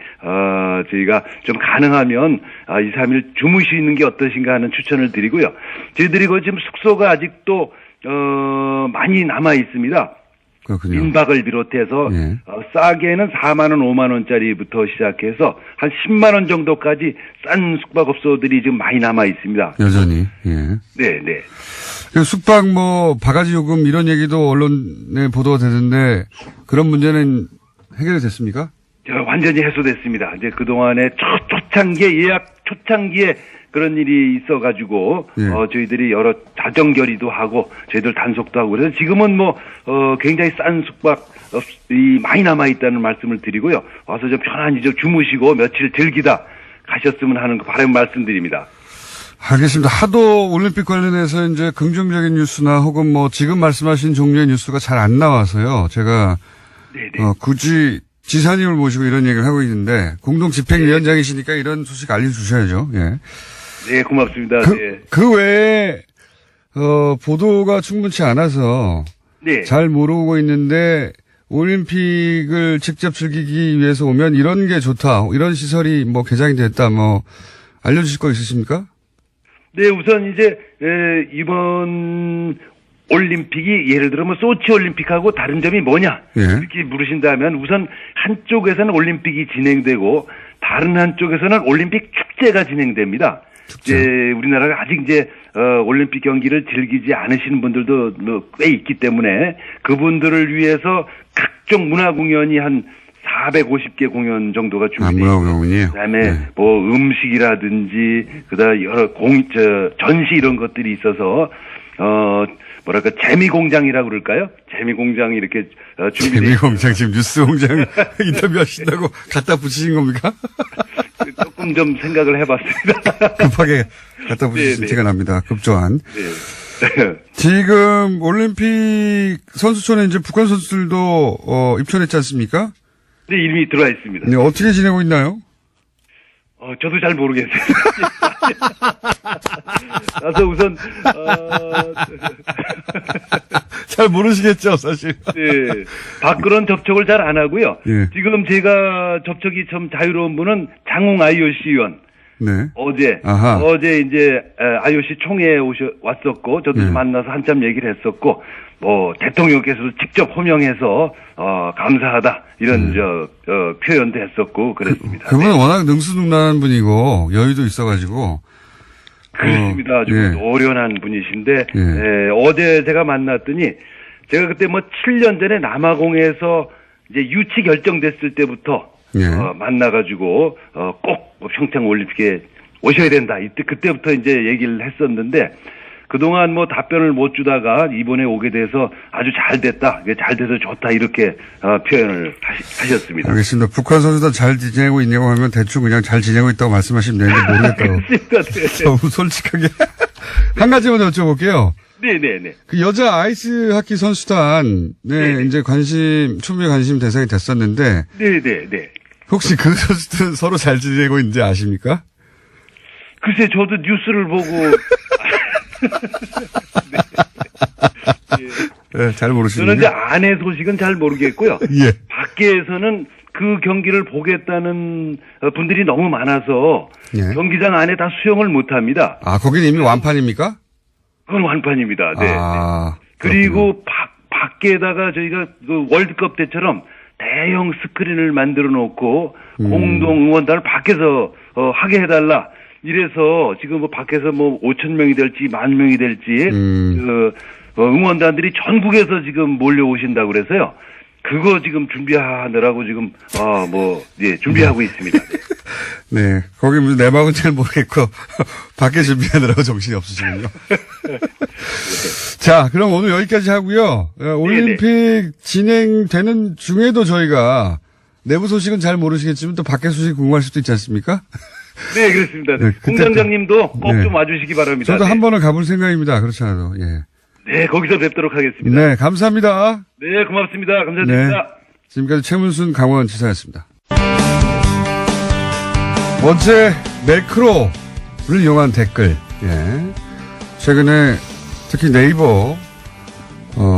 저희가 좀 가능하면 2, 3일 주무시는 게 어떠신가 하는 추천을 드리고요. 저희들이 지금 숙소가 아직도 많이 남아 있습니다. 그렇군요. 민박을 비롯해서 예. 싸게는 4만 원, 5만 원짜리부터 시작해서 한 10만 원 정도까지 싼 숙박업소들이 지금 많이 남아 있습니다. 여전히. 예. 네, 네. 그 숙박 바가지 요금 이런 얘기도 언론에 보도가 되는데 그런 문제는 해결이 됐습니까? 완전히 해소됐습니다. 이제 그동안에 초창기에 예약 초창기에 그런 일이 있어가지고 예. 저희들이 여러 자정 결의도 하고 저희들 단속도 하고 그래서 지금은 굉장히 싼 숙박이 많이 남아 있다는 말씀을 드리고요. 와서 좀 편안히 좀 주무시고 며칠 즐기다 가셨으면 하는 바람 말씀드립니다. 알겠습니다. 하도 올림픽 관련해서 이제 긍정적인 뉴스나 혹은 지금 말씀하신 종류의 뉴스가 잘 안 나와서요. 제가 네네. 굳이 지사님을 모시고 이런 얘기를 하고 있는데 공동 집행위원장이시니까 이런 소식 알려주셔야죠. 예. 네, 고맙습니다. 네. 그 외에 보도가 충분치 않아서 네. 잘 모르고 있는데 올림픽을 직접 즐기기 위해서 오면 이런 게 좋다. 이런 시설이 개장이 됐다. 알려주실 거 있으십니까? 네, 우선 이제 이번 올림픽이 예를 들어 소치 올림픽하고 다른 점이 뭐냐 예. 이렇게 물으신다면 우선 한쪽에서는 올림픽이 진행되고 다른 한쪽에서는 올림픽 축제가 진행됩니다. 축제. 이제 우리나라가 아직 이제 올림픽 경기를 즐기지 않으시는 분들도 꽤 있기 때문에 그분들을 위해서 각종 문화 공연이 한 450개 공연 정도가 준비되어 있고 문화공연이요? 그다음에 네. 음식이라든지 그다음 여러 전시 이런 것들이 있어서 재미공장이라고 그럴까요? 재미공장이 이렇게 준비되어 재미공장 지금 뉴스공장 인터뷰 하신다고 갖다 붙이신 겁니까? 조금 좀 생각을 해봤습니다. 급하게 갖다 붙이신 네, 티가 납니다. 급조한. 네. 지금 올림픽 선수촌에 이제 북한 선수들도 입촌했지 않습니까? 네, 이미 들어와 있습니다. 네, 어떻게 지내고 있나요? 저도 잘 모르겠어요. 그래서 우선 잘 모르시겠죠, 사실. 네, 밖으로는 접촉을 잘 안 하고요. 예. 지금 제가 접촉이 좀 자유로운 분은 장홍 IOC 의원. 네. 어제 이제 IOC 총회에 왔었고 저도 네. 만나서 한참 얘기를 했었고 대통령께서도 직접 호명해서 감사하다 이런 표현도 했었고 그랬습니다. 그분은 워낙 능수능란한 분이고 여유도 있어가지고. 그렇습니다. 좀 예. 노련한 분이신데 예. 어제 제가 만났더니 제가 그때 7년 전에 남아공에서 이제 유치 결정됐을 때부터 예. 만나가지고 꼭 평창 올림픽에 오셔야 된다. 그때부터 이제 얘기를 했었는데 그동안 답변을 못 주다가 이번에 오게 돼서 아주 잘 됐다. 이게 잘 돼서 좋다. 이렇게 표현을 하셨습니다. 알겠습니다. 북한 선수들 잘 지내고 있냐고 하면 대충 그냥 잘 지내고 있다고 말씀하시면 되는데 모르겠다고. 그렇습니다. 네. 너무 솔직하게. 한 가지만 여쭤볼게요. 네네네. 그 여자 아이스 하키 선수단, 네, 이제 충분히 관심 대상이 됐었는데, 네네네. 혹시 그 선수들은 서로 잘 지내고 있는지 아십니까? 글쎄, 저도 뉴스를 보고. 네, 잘 저는 모르시는군요. 이제 안의 소식은 잘 모르겠고요. 예. 밖에서는 그 경기를 보겠다는 분들이 너무 많아서 예. 경기장 안에 다 수용을 못 합니다. 아, 거기는 이미 완판입니까? 그건 완판입니다. 네. 아, 그리고 밖에다가 저희가 그 월드컵 때처럼 대형 스크린을 만들어 놓고 공동 응원단을 밖에서 하게 해달라. 이래서 지금 밖에서 5천 명이 될지 10,000명이 될지 응원단들이 전국에서 지금 몰려오신다고 그래서요. 그거 지금 준비하느라고 지금 준비하고 있습니다. 네. 거기 무슨 내막은 잘 모르겠고 밖에 준비하느라고 정신이 없으시군요. 자, 그럼 오늘 여기까지 하고요. 올림픽 진행되는 중에도 저희가 내부 소식은 잘 모르시겠지만 또 밖의 소식 궁금할 수도 있지 않습니까? 네, 그렇습니다. 네, 그때 공장장님도 꼭 네. 좀 와주시기 바랍니다. 저도 네. 한 번은 가볼 생각입니다. 그렇지 않아도. 예. 네, 거기서 뵙도록 하겠습니다. 네, 감사합니다. 네, 고맙습니다. 네. 감사드립니다. 지금까지 최문순 강원지사였습니다. 번째, 매크로를 이용한 댓글. 예. 최근에 특히 네이버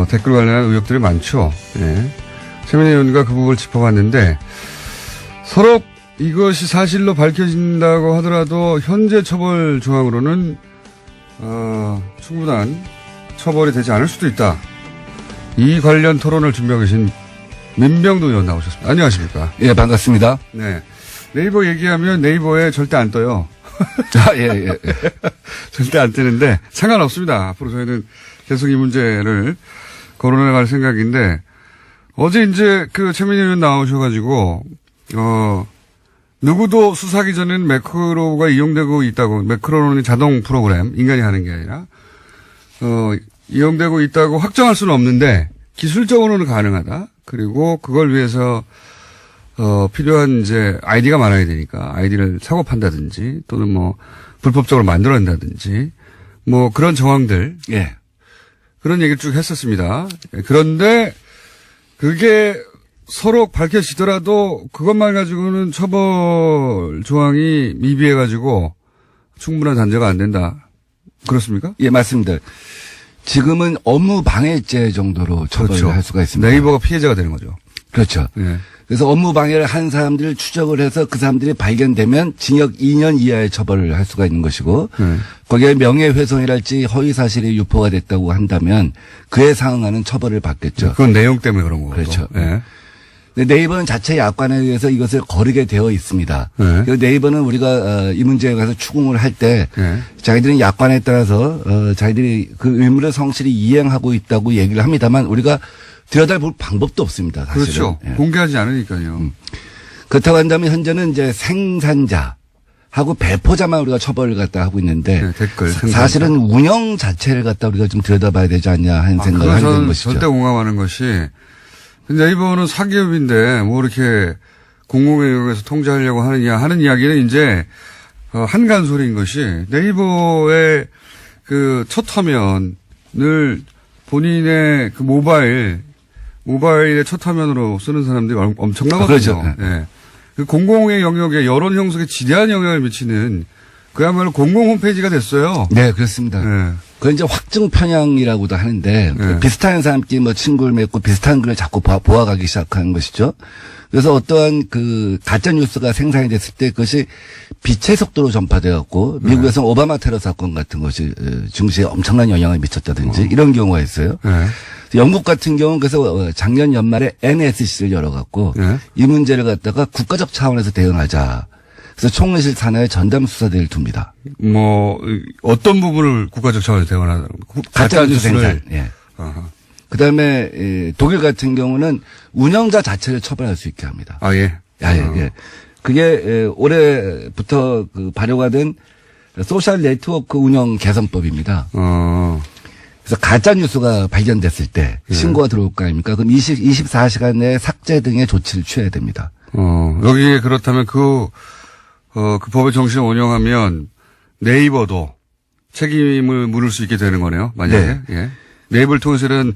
댓글 관련한 의혹들이 많죠. 예. 최민희 의원과 그 부분을 짚어봤는데 서로 이것이 사실로 밝혀진다고 하더라도 현재 처벌 조항으로는 충분한 처벌이 되지 않을 수도 있다. 이 관련 토론을 준비하고 계신 민병도 의원 나오셨습니다. 안녕하십니까? 예, 반갑습니다. 네. 네이버 얘기하면 네이버에 절대 안 떠요. 아, 예, 예. 절대 안 뜨는데 상관없습니다. 앞으로 저희는 계속 이 문제를 거론해갈 생각인데 어제 이제 그 최민희 의원 나오셔가지고 누구도 수사하기 전에는 매크로가 이용되고 있다고, 매크로는 자동 프로그램, 인간이 하는 게 아니라 이용되고 있다고 확정할 수는 없는데 기술적으로는 가능하다. 그리고 그걸 위해서 필요한 이제 아이디가 많아야 되니까 아이디를 사고 판다든지 또는 뭐 불법적으로 만들어낸다든지 뭐 그런 정황들, 예. 그런 얘기를 쭉 했었습니다. 그런데 그게 서로 밝혀지더라도 그것만 가지고는 처벌 조항이 미비해가지고 충분한 단죄가 안 된다. 그렇습니까? 예, 맞습니다. 지금은 업무 방해죄 정도로 처벌을 할 수가 있습니다. 네이버가 피해자가 되는 거죠. 그렇죠. 예. 그래서 업무 방해를 한 사람들을 추적을 해서 그 사람들이 발견되면 징역 2년 이하의 처벌을 할 수가 있는 것이고 거기에 명예훼손이랄지 허위사실이 유포가 됐다고 한다면 그에 상응하는 처벌을 받겠죠. 그건 내용 때문에 그런 거고. 그렇죠. 예. 근데 네이버는 자체 약관에 의해서 이것을 거르게 되어 있습니다. 네. 그래서 네이버는 우리가 이 문제에 관해서 추궁을 할 때 네. 자기들은 약관에 따라서 자기들이 그 의무를 성실히 이행하고 있다고 얘기를 합니다만 우리가 들여다볼 방법도 없습니다. 사실은. 그렇죠. 예. 공개하지 않으니까요. 그렇다고 한다면 현재는 이제 생산자하고 배포자만 우리가 처벌을 갖다 하고 있는데 네, 댓글, 생산자. 사실은 운영 자체를 갖다 우리가 좀 들여다봐야 되지 않냐 하는 생각을 하게 되는 것이죠. 절대 공감하는 것이 네이버는 사기업인데 뭐 이렇게 공공의 영역에서 통제하려고 하는 이야기는 이제 한간소리인 것이 네이버의 그 첫 화면을 본인의 그 모바일의 첫 화면으로 쓰는 사람들이 엄청나거든요. 그렇죠. 예. 그 공공의 영역에 여론 형성에 지대한 영향을 미치는 그야말로 공공 홈페이지가 됐어요. 네, 그렇습니다. 예. 그건 이제 확증 편향이라고도 하는데 네. 비슷한 사람끼리 뭐 친구를 맺고 비슷한 글을 자꾸 보아가기 시작하는 것이죠. 그래서 어떠한 그 가짜 뉴스가 생산이 됐을 때 그것이 빛의 속도로 전파되었고 미국에서는 오바마 테러 사건 같은 것이 증시에 엄청난 영향을 미쳤다든지 이런 경우가 있어요. 네. 영국 같은 경우는 그래서 작년 연말에 NSC를 열어갖고 네. 이 문제를 갖다가 국가적 차원에서 대응하자. 그래서 총리실 산하에 전담 수사대를 둡니다. 뭐 어떤 부분을 국가적 차원에서 대응하는 가짜 뉴스 생산. 예. 아하. 그다음에 독일 같은 경우는 운영자 자체를 처벌할 수 있게 합니다. 아 예. 예. 그게 올해부터 그 발효가 된 소셜 네트워크 운영 개선법입니다. 그래서 가짜 뉴스가 발견됐을 때 신고가 들어올 거 아닙니까? 그럼 24시간 내에 삭제 등의 조치를 취해야 됩니다. 여기에 그렇다면 그 법의 정신을 원용하면 네이버도 책임을 물을 수 있게 되는 거네요. 만약에. 네. 예. 네이버를 통해서는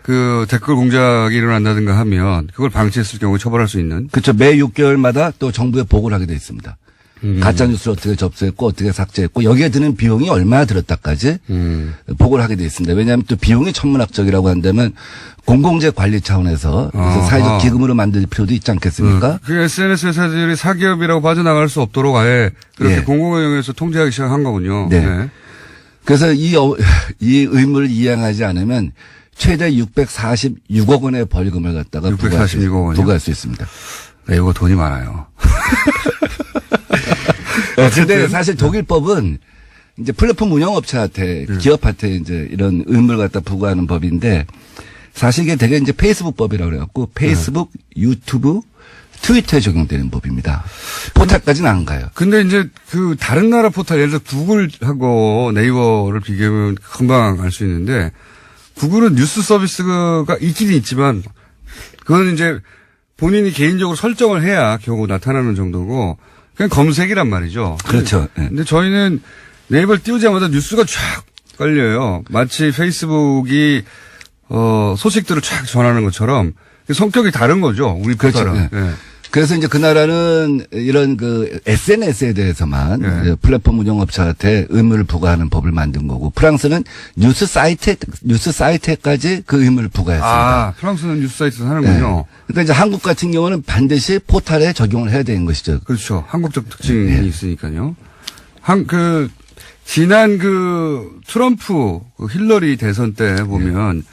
그 댓글 공작이 일어난다든가 하면 그걸 방치했을 경우에 처벌할 수 있는. 그렇죠. 매 6개월마다 또 정부에 보고를 하게 돼 있습니다. 가짜 뉴스를 어떻게 접수했고 어떻게 삭제했고 여기에 드는 비용이 얼마나 들었다까지 보고를 하게 돼 있습니다. 왜냐하면 또 비용이 천문학적이라고 한다면 공공재 관리 차원에서 그래서 사회적 기금으로 만들 필요도 있지 않겠습니까? 그 SNS 회사들이 사기업이라고 빠져나갈 수 없도록 아예 그렇게 예. 공공의 영역에서 통제하기 시작한 거군요. 네. 그래서 이 의무를 이행하지 않으면 최대 646억 원의 벌금을 갖다가 646억 원이요? 부과할 수 있습니다. 네이버 돈이 많아요. 근데 사실 독일법은 이제 플랫폼 운영업체한테 기업한테 이제 이런 의무를 갖다 부과하는 법인데 사실 이게 되게 이제 페이스북법이라고 그래갖고 페이스북, 유튜브, 트위터에 적용되는 법입니다. 포탈까지는 안 가요. 근데 이제 그 다른 나라 포탈 예를 들어 구글하고 네이버를 비교하면 금방 알 수 있는데 구글은 뉴스 서비스가 있긴 있지만 그거는 이제 본인이 개인적으로 설정을 해야 겨우 나타나는 정도고 그냥 검색이란 말이죠. 그렇죠. 예. 근데 저희는 네이버를 띄우자마자 뉴스가 쫙 깔려요. 마치 페이스북이 소식들을 쫙 전하는 것처럼 성격이 다른 거죠. 우리 그렇죠. 포털은. 예. 예. 그래서 이제 그 나라는 이런 그 SNS에 대해서만 네. 플랫폼 운영업체한테 의무를 부과하는 법을 만든 거고 프랑스는 뉴스 사이트에까지 그 의무를 부과했습니다. 아, 프랑스는 뉴스 사이트에서 하는군요. 그러니까 이제 한국 같은 경우는 반드시 포털에 적용을 해야 되는 것이죠. 그렇죠. 한국적 특징이 있으니까요. 지난 트럼프 힐러리 대선 때 보면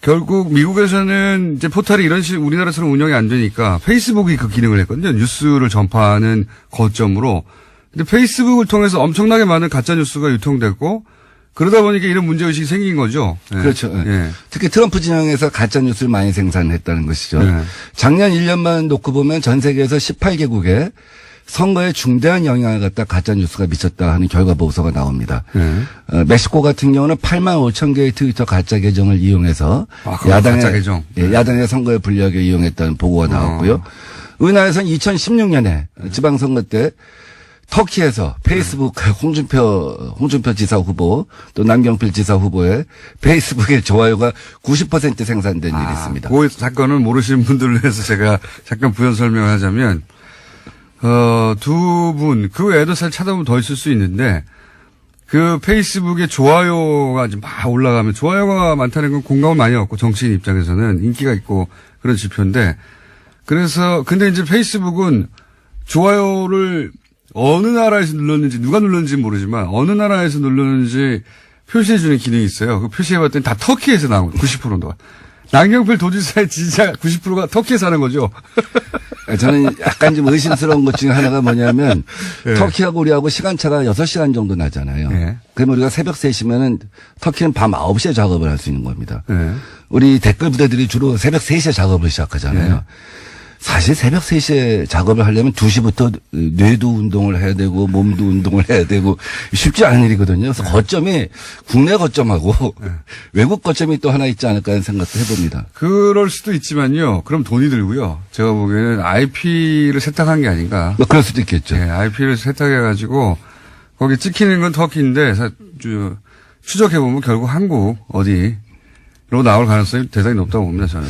결국 미국에서는 이제 포털이 이런 식으로 우리나라처럼 운영이 안 되니까 페이스북이 그 기능을 했거든요. 뉴스를 전파하는 거점으로. 근데 페이스북을 통해서 엄청나게 많은 가짜 뉴스가 유통됐고 그러다 보니까 이런 문제의식이 생긴 거죠. 예. 그렇죠. 예. 특히 트럼프 진영에서 가짜 뉴스를 많이 생산했다는 것이죠. 네. 작년 1년만 놓고 보면 전 세계에서 18개국에 선거에 중대한 영향을 갖다 가짜 뉴스가 미쳤다 하는 결과 보고서가 나옵니다. 멕시코 같은 경우는 8만 5천 개의 트위터 가짜 계정을 이용해서 가짜 계정. 야당의 선거에 불리하게 이용했다는 보고가 나왔고요. 우리나라에서는 2016년에 지방선거 때 터키에서 페이스북 홍준표 지사 후보 또 남경필 지사 후보의 페이스북의 좋아요가 90% 생산된 일이 있습니다. 그 사건은 모르시는 분들을 위해서 제가 잠깐 부연 설명을 하자면 두 분, 그 외에도 사실 찾아보면 더 있을 수 있는데, 그 페이스북에 좋아요가 이제 막 올라가면, 좋아요가 많다는 건 공감을 많이 얻고, 정치인 입장에서는 인기가 있고 그런 지표인데, 그래서, 근데 이제 페이스북은 좋아요를 어느 나라에서 눌렀는지, 누가 눌렀는지 모르지만, 어느 나라에서 눌렀는지 표시해주는 기능이 있어요. 그 표시해봤더니 다 터키에서 나온 거예요. 90%가. 남경필 도지사의 지지자 90%가 터키에서 하는 거죠. 저는 약간 좀 의심스러운 것 중에 하나가 뭐냐면 네. 터키하고 우리하고 시간차가 6시간 정도 나잖아요. 네. 그러면 우리가 새벽 3시면은 터키는 밤 9시에 작업을 할 수 있는 겁니다. 네. 우리 댓글 부대들이 주로 새벽 3시에 작업을 시작하잖아요. 네. 사실 새벽 3시에 작업을 하려면 2시부터 뇌도 운동을 해야 되고 몸도 운동을 해야 되고 쉽지 않은 일이거든요. 그래서 거점이 국내 거점하고 외국 거점이 또 하나 있지 않을까 하는 생각도 해봅니다. 그럴 수도 있지만요. 그럼 돈이 들고요. 제가 보기에는 IP를 세탁한 게 아닌가. 뭐 그럴 수도 있겠죠. 네, IP를 세탁해가지고 거기 찍히는 건 터키인데 추적해보면 결국 한국 어디로 나올 가능성이 대단히 높다고 봅니다. 저는.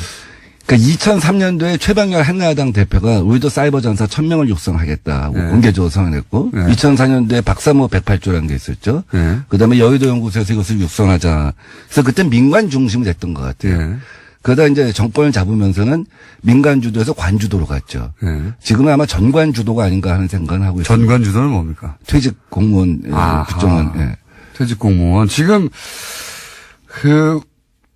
그러니까 2003년도에 최병렬 한나라당 대표가 우리도 사이버 전사 1000명을 육성하겠다고 네. 공개적으로 선언했고 네. 2004년도에 박사모 108조라는 게 있었죠. 네. 그다음에 여의도 연구소에서 이것을 육성하자. 그래서 그때 민관 중심이 됐던 것 같아요. 네. 그러다 이제 정권을 잡으면서는 민간 주도에서 관주도로 갔죠. 네. 지금은 아마 전관 주도가 아닌가 하는 생각을 하고 있습니다. 전관 주도는 뭡니까? 퇴직 공무원 국정원. 예. 퇴직 공무원. 지금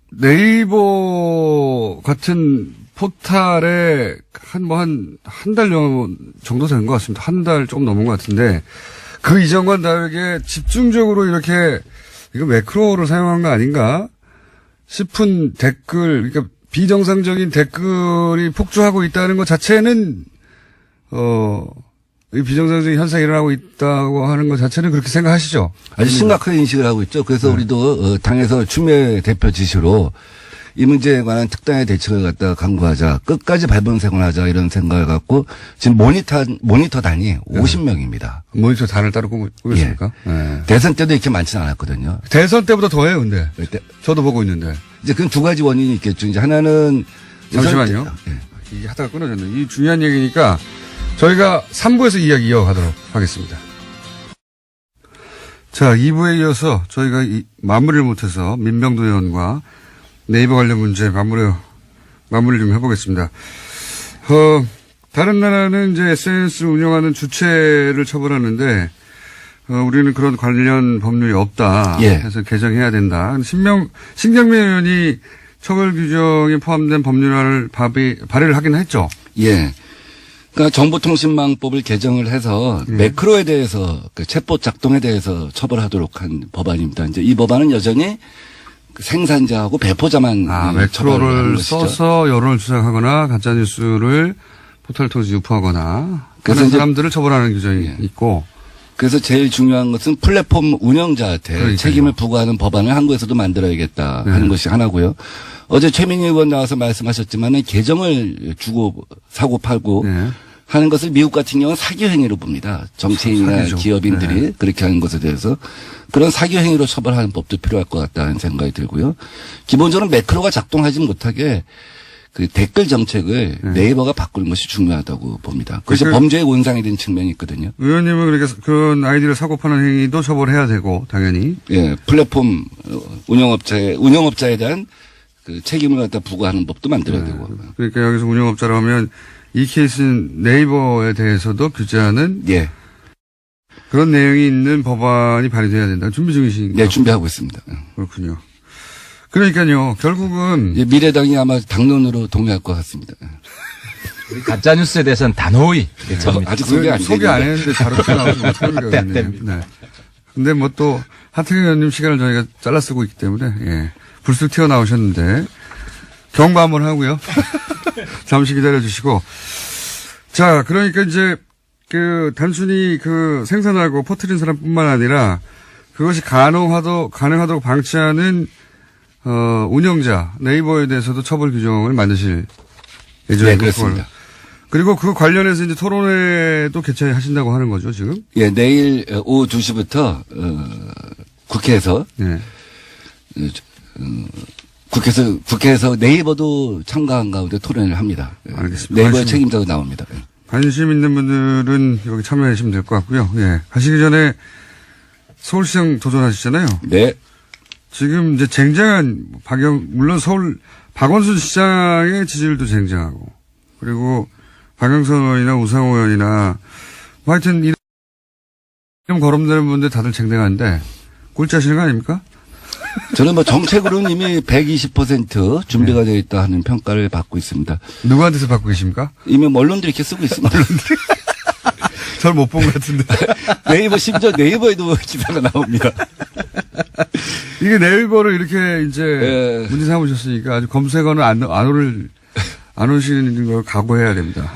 네이버 같은 포탈에 한 달 정도 된 것 같습니다. 한 달 조금 넘은 것 같은데 그 이전과는 다르게 집중적으로 이렇게 이거 매크로를 사용한 거 아닌가 싶은 댓글, 그러니까 비정상적인 댓글이 폭주하고 있다는 것 자체는 이 비정상적인 현상이 일어나고 있다고 하는 것 자체는 그렇게 생각하시죠? 아주 심각하게 인식을 하고 있죠. 그래서 우리도 당에서 추미애 대표 지시로 이 문제에 관한 특단의 대책을 갖다가 강구하자. 끝까지 발본색을 하자 이런 생각을 갖고 지금 모니터단이 50명입니다. 모니터 단을 따로 꾸몄습니까? 예. 네. 대선 때도 이렇게 많지는 않았거든요. 대선 때보다 더해요, 근데. 그때 저도 보고 있는데. 이제 그건 두 가지 원인이 있겠죠. 이제 하나는 잠시만요. 예. 이게 하다가 끊어졌네. 이 중요한 얘기니까 저희가 3부에서 이야기 이어가도록 하겠습니다. 자, 2부에 이어서 저희가 마무리를 못해서 민병도 의원과 네이버 관련 문제 마무리 좀 해보겠습니다. 다른 나라는 이제 SNS를 운영하는 주체를 처벌하는데, 우리는 그런 관련 법률이 없다. 예. 해서 개정해야 된다. 신경민 의원이 처벌 규정에 포함된 법률안을 발의를 하긴 했죠. 예. 그러니까 정보통신망법을 개정을 해서 매크로에 대해서 그 챗봇 작동에 대해서 처벌하도록 한 법안입니다. 이제 이 법안은 여전히 그 생산자하고 배포자만 처벌을 하는 매크로를 것이죠. 써서 여론을 조작하거나 가짜뉴스를 포털 통해서 유포하거나 그래서 그런 이제 사람들을 처벌하는 규정이 예. 있고. 그래서 제일 중요한 것은 플랫폼 운영자한테 그러니까요. 책임을 부과하는 법안을 한국에서도 만들어야겠다 하는 것이 하나고요. 어제 최민희 의원 나와서 말씀하셨지만은 계정을 주고 사고 팔고 네. 하는 것을 미국 같은 경우는 사기 행위로 봅니다. 정치인이나 사기죠. 기업인들이 네. 그렇게 하는 것에 대해서 그런 사기 행위로 처벌하는 법도 필요할 것 같다는 생각이 들고요. 기본적으로 매크로가 작동하지 못하게 그 댓글 정책을 네이버가 바꾸는 것이 중요하다고 봅니다. 그래서 그러니까 범죄의 원상이 된 측면이 있거든요. 의원님은 그러니까 그런 아이디를 사고 파는 행위도 처벌해야 되고 당연히. 예, 플랫폼 운영업자에 대한 그 책임을 갖다 부과하는 법도 만들어야 되고. 그러니까 여기서 운영업자라면 이 케이스는 네이버에 대해서도 규제하는 예, 그런 내용이 있는 법안이 발의돼야 된다. 준비 중이신가요? 네, 준비하고 있습니다. 그렇군요. 그러니까요. 결국은 예, 미래당이 아마 당론으로 동의할 것 같습니다. 가짜 뉴스에 대해서는 단호히 대처합니다. 아직 소개 안 소개 안 됐는데. 했는데 바로 튀어나오면 어떡합니까? 네. 근데 뭐 또 하태경 의원님 시간을 저희가 잘라 쓰고 있기 때문에 예. 불쑥 튀어나오셨는데 경고 한번 하고요. 잠시 기다려 주시고. 자, 그러니까 이제 그 단순히 그 생산하고 퍼뜨린 사람뿐만 아니라 그것이 가능하도록 방치하는 운영자 네이버에 대해서도 처벌 규정을 만드실 예정이고. 네, 그렇습니다. 그리고 그 관련해서 이제 토론회도 개최하신다고 하는 거죠, 지금? 예, 내일 오후 2시부터 국회에서 네. 국회에서 네이버도 참가한 가운데 토론을 합니다. 예, 알겠습니다. 네이버의 관심- 책임자도 나옵니다. 예. 관심 있는 분들은 여기 참여해 주시면 될 것 같고요. 예. 가시기 전에 서울시장 도전하시잖아요. 네. 지금 이제 쟁쟁한 물론 박원순 시장의 지지율도 쟁쟁하고, 그리고 박영선 의원이나 우상호 의원이나, 뭐 하여튼 이름 거론되는 분들 다들 쟁쟁한데, 꼴찌하시는 거 아닙니까? 저는 뭐 정책으로는 이미 120% 준비가 되어 있다 하는 평가를 받고 있습니다. 누구한테서 받고 계십니까? 이미 뭐 언론들이 이렇게 쓰고 있습니다. 잘 못 본 것 같은데. 네이버, 심지어 네이버에도 기사가 나옵니다. 이게 네이버를 이렇게 이제 예. 문제 삼으셨으니까 아주 검색어는 안 오시는 걸 각오해야 됩니다.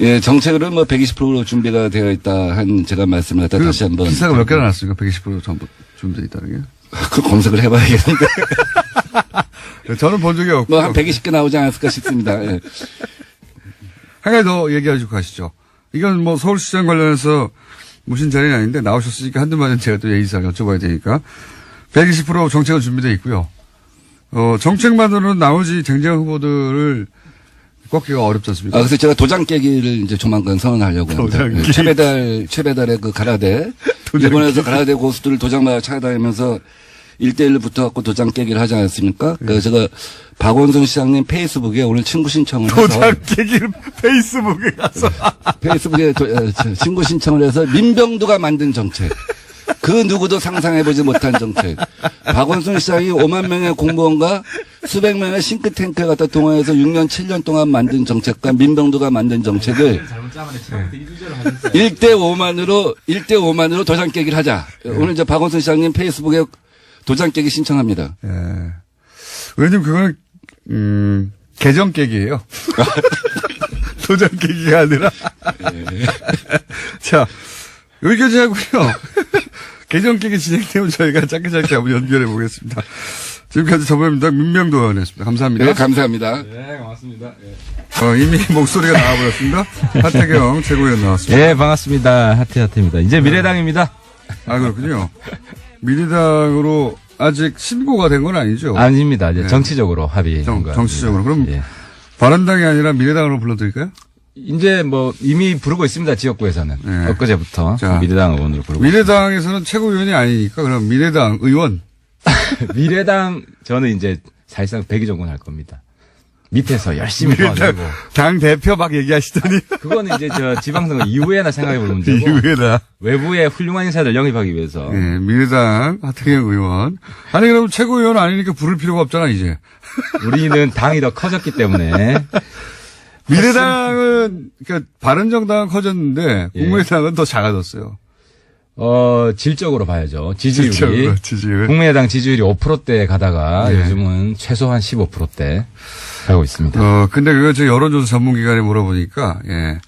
예, 정책으로는 뭐 120% 준비가 되어 있다 한 제가 말씀을 갖다 다시 한번. 기사가 몇 개나 났습니까? 120% 전부 준비되어 있다는 게. 그 검색을 해봐야겠는데. 저는 본 적이 없고. 뭐 한 120개 나오지 않았을까 싶습니다. 예. 한 가지 더 얘기하시고 가시죠. 이건 뭐 서울시장 관련해서 무슨 자리는 아닌데 나오셨으니까 한두 마디는 제가 또 예의상 여쭤봐야 되니까. 120% 정책은 준비되어 있고요. 정책만으로는 나오지 쟁쟁한 후보들을 꺾기가 어렵지 않습니까? 그래서 제가 도장 깨기를 이제 조만간 선언하려고 합니다. 도장 깨기. 최배달의 그 가라데. 일본에서 가라데 고수들을 도장마다 찾아다니면서 1대1로 붙어갖고 도장 깨기를 하지 않았습니까? 그래서 제가 박원순 시장님 페이스북에 오늘 친구 신청을 해서. 도장 깨기를 페이스북에 가서. 페이스북에 친구 신청을 해서 민병두가 만든 정책. 그 누구도 상상해보지 못한 정책. 박원순 시장이 5만 명의 공무원과 수백 명의 싱크탱크에 갖다 동원해서 6년, 7년 동안 만든 정책과 민병두가 만든 정책을 1대5만으로 도장 깨기를 하자. 오늘 이제 박원순 시장님 페이스북에 도장 깨기 신청합니다. 예. 의원님, 그거는, 계정 깨기예요. 도장 깨기가 아니라. 자, 여기까지 하고요. 계정 깨기 진행되면 저희가 짧게 한번 연결해 보겠습니다. 지금까지 더불어민주당 민병두 의원이었습니다. 감사합니다. 네, 감사합니다. 네, 고맙습니다. 이미 목소리가 나와버렸습니다. 하태경 최고위원 나왔습니다. 예, 반갑습니다. 하태입니다. 이제 미래당입니다. 아, 그렇군요. 미래당으로 아직 신고가 된 건 아니죠? 아닙니다. 이제 네. 정치적으로 합의한 거. 정치적으로. 그럼 예. 바른당이 아니라 미래당으로 불러드릴까요? 이제 뭐 이미 부르고 있습니다. 지역구에서는. 네. 엊그제부터 자, 미래당 의원으로 부르고 미래당에서는 최고위원이 아니니까 그럼 미래당 의원. 있습니다. 미래당 저는 이제 사실상 백의정권 할 겁니다. 밑에서 열심히 도와주고. 당 대표 막 얘기하시더니. 그거는 이제 저 지방선거 이후에나 생각해 볼 문제고. 이후에다. 외부의 훌륭한 인사들 영입하기 위해서. 네, 미래당 하태경 의원. 아니, 그럼 최고위원 아니니까 부를 필요가 없잖아, 이제. 우리는 당이 더 커졌기 때문에. 미래당은, 그러니까 바른정당은 커졌는데, 예. 국민의당은 더 작아졌어요. 질적으로 봐야죠. 지지율이. 지지율. 국민의당 지지율이 5%대 가다가 예. 요즘은 최소한 15%대 가고 있습니다. 근데 그거 저 여론조사 전문기관에 물어보니까, 예.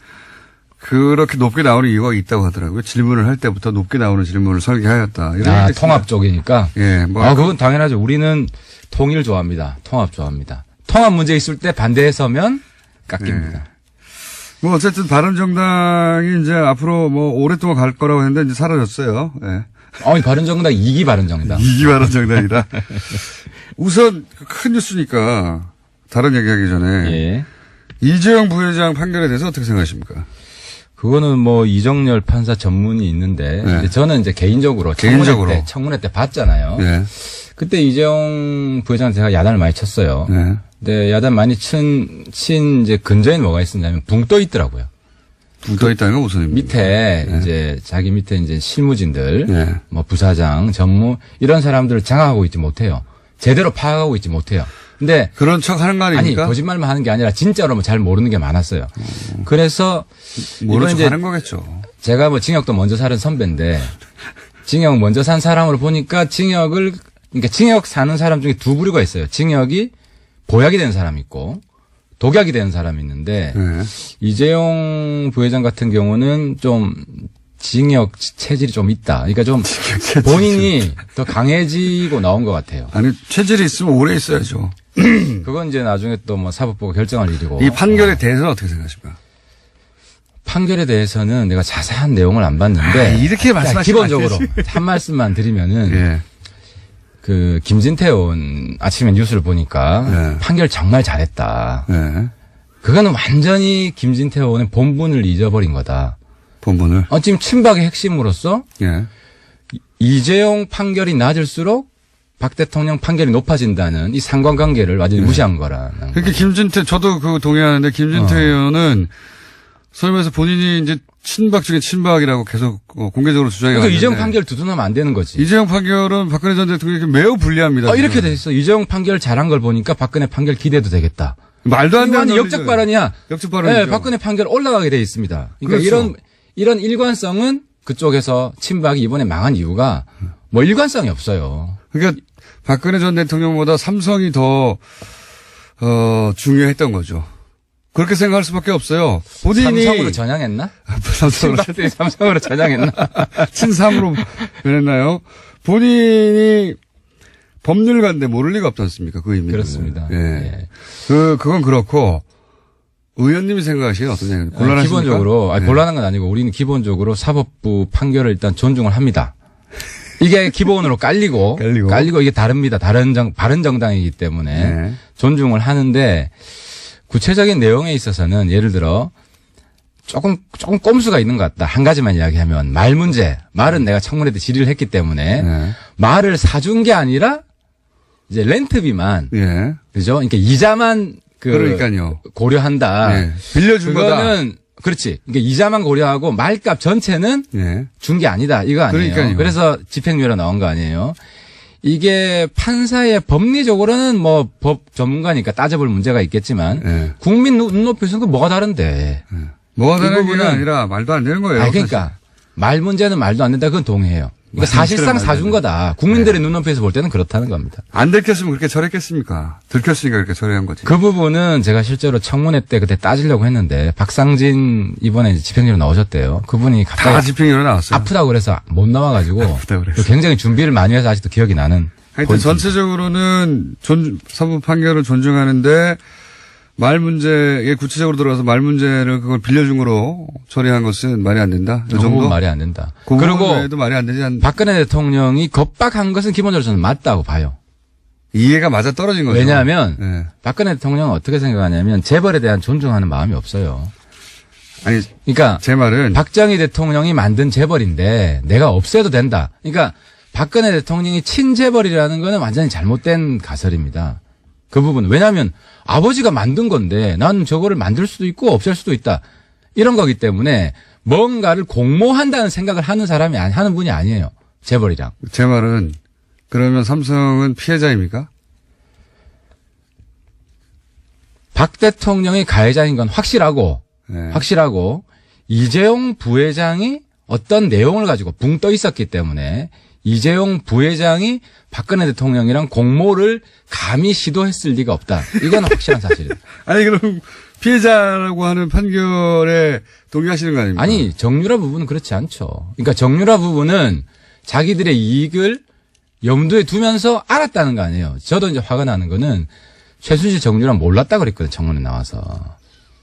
그렇게 높게 나오는 이유가 있다고 하더라고요. 질문을 할 때부터 높게 나오는 질문을 설계하였다. 이런 아, 얘기 통합 쪽이니까. 예, 뭐. 아, 그건 당연하죠. 우리는 통일 좋아합니다. 통합 좋아합니다. 통합 문제 있을 때 반대에 서면 깎입니다. 뭐 어쨌든 바른정당이 이제 앞으로 뭐 오랫동안 갈 거라고 했는데 이제 사라졌어요. 예. 바른정당 2기 바른정당. 이기 바른정당이다. 우선 큰 뉴스니까 다른 얘기하기 전에 예. 이재용 부회장 판결에 대해서 어떻게 생각하십니까? 그거는 뭐 이정열 판사 전문이 있는데 네. 이제 저는 이제 개인적으로 청문회 때 봤잖아요. 예. 그때 이재용 부회장 제가 야단을 많이 쳤어요. 예. 근데 야단 많이 친 이제 근저에는 뭐가 있었냐면 붕 떠 있더라고요. 붕 떠 있다는 건 무슨 의미입니까? 밑에 이제 자기 밑에 이제 실무진들, 네. 뭐 부사장, 전무 이런 사람들을 장악하고 있지 못해요. 제대로 파악하고 있지 못해요. 근데 그런 척 하는 거 아니 아닙니까? 거짓말만 하는 게 아니라 진짜로 뭐 잘 모르는 게 많았어요. 그래서 모른 이건 척 이제 하는 거겠죠. 제가 뭐 징역도 먼저 살은 선배인데 징역 먼저 산 사람으로 보니까 그러니까 징역 사는 사람 중에 두 부류가 있어요. 징역이 보약이 된 사람이 있고 독약이 되는 사람이 있는데 네. 이재용 부회장 같은 경우는 좀 징역 체질이 좀 있다. 그러니까 좀 본인이 더 강해지고 나온 것 같아요. 아니 체질이 있으면 오래 있어야죠. 그건 이제 나중에 또 뭐 사법부가 결정할 일이고. 이 판결에 대해서는 어떻게 생각하십니까? 판결에 대해서는 내가 자세한 내용을 안 봤는데 이렇게 말씀하시면 기본적으로 한 말씀만 드리면은 예. 그 김진태 의원 아침에 뉴스를 보니까 네. 판결 정말 잘했다. 예. 그거는 완전히 김진태 의원의 본분을 잊어버린 거다. 본문을. 지금 친박의 핵심으로서 예. 이재용 판결이 낮을수록 박 대통령 판결이 높아진다는 이 상관관계를 완전히 무시한 거라는. 그러니까 김진태 저도 그 동의하는데 김진태 의원은 소위 말해서 본인이 이제 친박 중에 친박이라고 계속 공개적으로 주장해 그러니까 왔는데 이재용 판결 두둔하면 안 되는 거지. 이재용 판결은 박근혜 전 대통령에게 매우 불리합니다. 이렇게 지금. 돼 있어. 이재용 판결 잘한 걸 보니까 박근혜 판결 기대도 되겠다. 말도 안 되는 완전 역적 발언이야. 역적 발언이죠. 네, 박근혜 판결 올라가게 돼 있습니다. 그러니까 그렇죠. 이런 일관성은 그쪽에서 친박이 이번에 망한 이유가 뭐 일관성이 없어요. 그러니까 박근혜 전 대통령보다 삼성이 더 중요했던 거죠. 그렇게 생각할 수밖에 없어요. 본인이 삼성으로 전향했나? 삼성으로 친박들이 삼성으로 전향했나? 친삼으로 변했나요? 본인이 법률가인데 모를 리가 없지 않습니까? 그 의미. 그렇습니다. 예. 예. 그건 그렇고 의원님이 생각하시기에 어떤 생각입니까? 곤란하십니까? 기본적으로 네. 곤란한 건 아니고 우리는 기본적으로 사법부 판결을 일단 존중을 합니다. 이게 기본으로 깔리고 이게 다릅니다. 바른 정당이기 때문에 네. 존중을 하는데 구체적인 내용에 있어서는 예를 들어 조금 꼼수가 있는 것 같다. 한 가지만 이야기하면 말 문제. 말은 내가 청문회 때 질의를 했기 때문에 네. 말을 사준 게 아니라 이제 렌트비만 예. 그죠? 그러니까 이자만 그러니까요. 고려한다. 예. 빌려준 거다. 그거는 그렇지. 그러니까 이자만 고려하고 말값 전체는 예. 준 게 아니다. 이거 아니에요. 그러니까요. 그래서 집행유예로 나온 거 아니에요. 이게 판사의 법리적으로는 뭐 법 전문가니까 따져볼 문제가 있겠지만 예. 국민 눈높이에서는 그 뭐가 다른데. 뭐가 이 다른 게 부분은- 아니라 말도 안 되는 거예요. 그러니까 말 문제는 말도 안 된다. 그건 동의해요. 그러니까 사실상 말도 안 사준 된다. 거다. 국민들의 눈높이에서 볼 때는 그렇다는 겁니다. 안 들켰으면 그렇게 처리했겠습니까? 들켰으니까 그렇게 처리한 거지. 그 부분은 제가 실제로 청문회 때 그때 따지려고 했는데 박상진 이번에 이제 집행유예로 나오셨대요. 그분이 다 갑자기 집행유예로 나왔어요. 아프다고 그래서 못 나와가지고 아프다고 그래서. 굉장히 준비를 많이 해서 아직도 기억이 나는. 하여튼 포인트입니다. 전체적으로는 사법 판결을 존중하는데 말 문제에 구체적으로 들어가서 말 문제를 그걸 빌려준 거로 처리한 것은 말이 안 된다. 이 그 정도? 부분 말이 안 된다. 그 그리고 부분 외에도 말이 안 되지 않. 박근혜 대통령이 겁박한 것은 기본적으로 저는 맞다고 봐요. 이해가 맞아 떨어진 거죠. 왜냐하면 예. 박근혜 대통령은 어떻게 생각하냐면 재벌에 대한 존중하는 마음이 없어요. 아니 그러니까 제 말은 박정희 대통령이 만든 재벌인데 내가 없애도 된다. 그러니까 박근혜 대통령이 친재벌이라는 거는 완전히 잘못된 가설입니다. 그 부분. 왜냐하면 아버지가 만든 건데 나는 저거를 만들 수도 있고 없앨 수도 있다. 이런 거기 때문에 뭔가를 공모한다는 생각을 하는 사람이 하는 분이 아니에요. 재벌이랑. 제 말은 그러면 삼성은 피해자입니까? 박 대통령이 가해자인 건 확실하고 네. 이재용 부회장이 어떤 내용을 가지고 붕 떠 있었기 때문에 이재용 부회장이 박근혜 대통령이랑 공모를 감히 시도했을 리가 없다. 이건 확실한 사실이에요. 아니 그럼 피해자라고 하는 판결에 동의하시는 거 아닙니까? 아니, 정유라 부분은 그렇지 않죠. 그러니까 정유라 부분은 자기들의 이익을 염두에 두면서 알았다는 거 아니에요. 저도 이제 화가 나는 거는 최순실 정유라 몰랐다 그랬거든요. 청문회 나와서.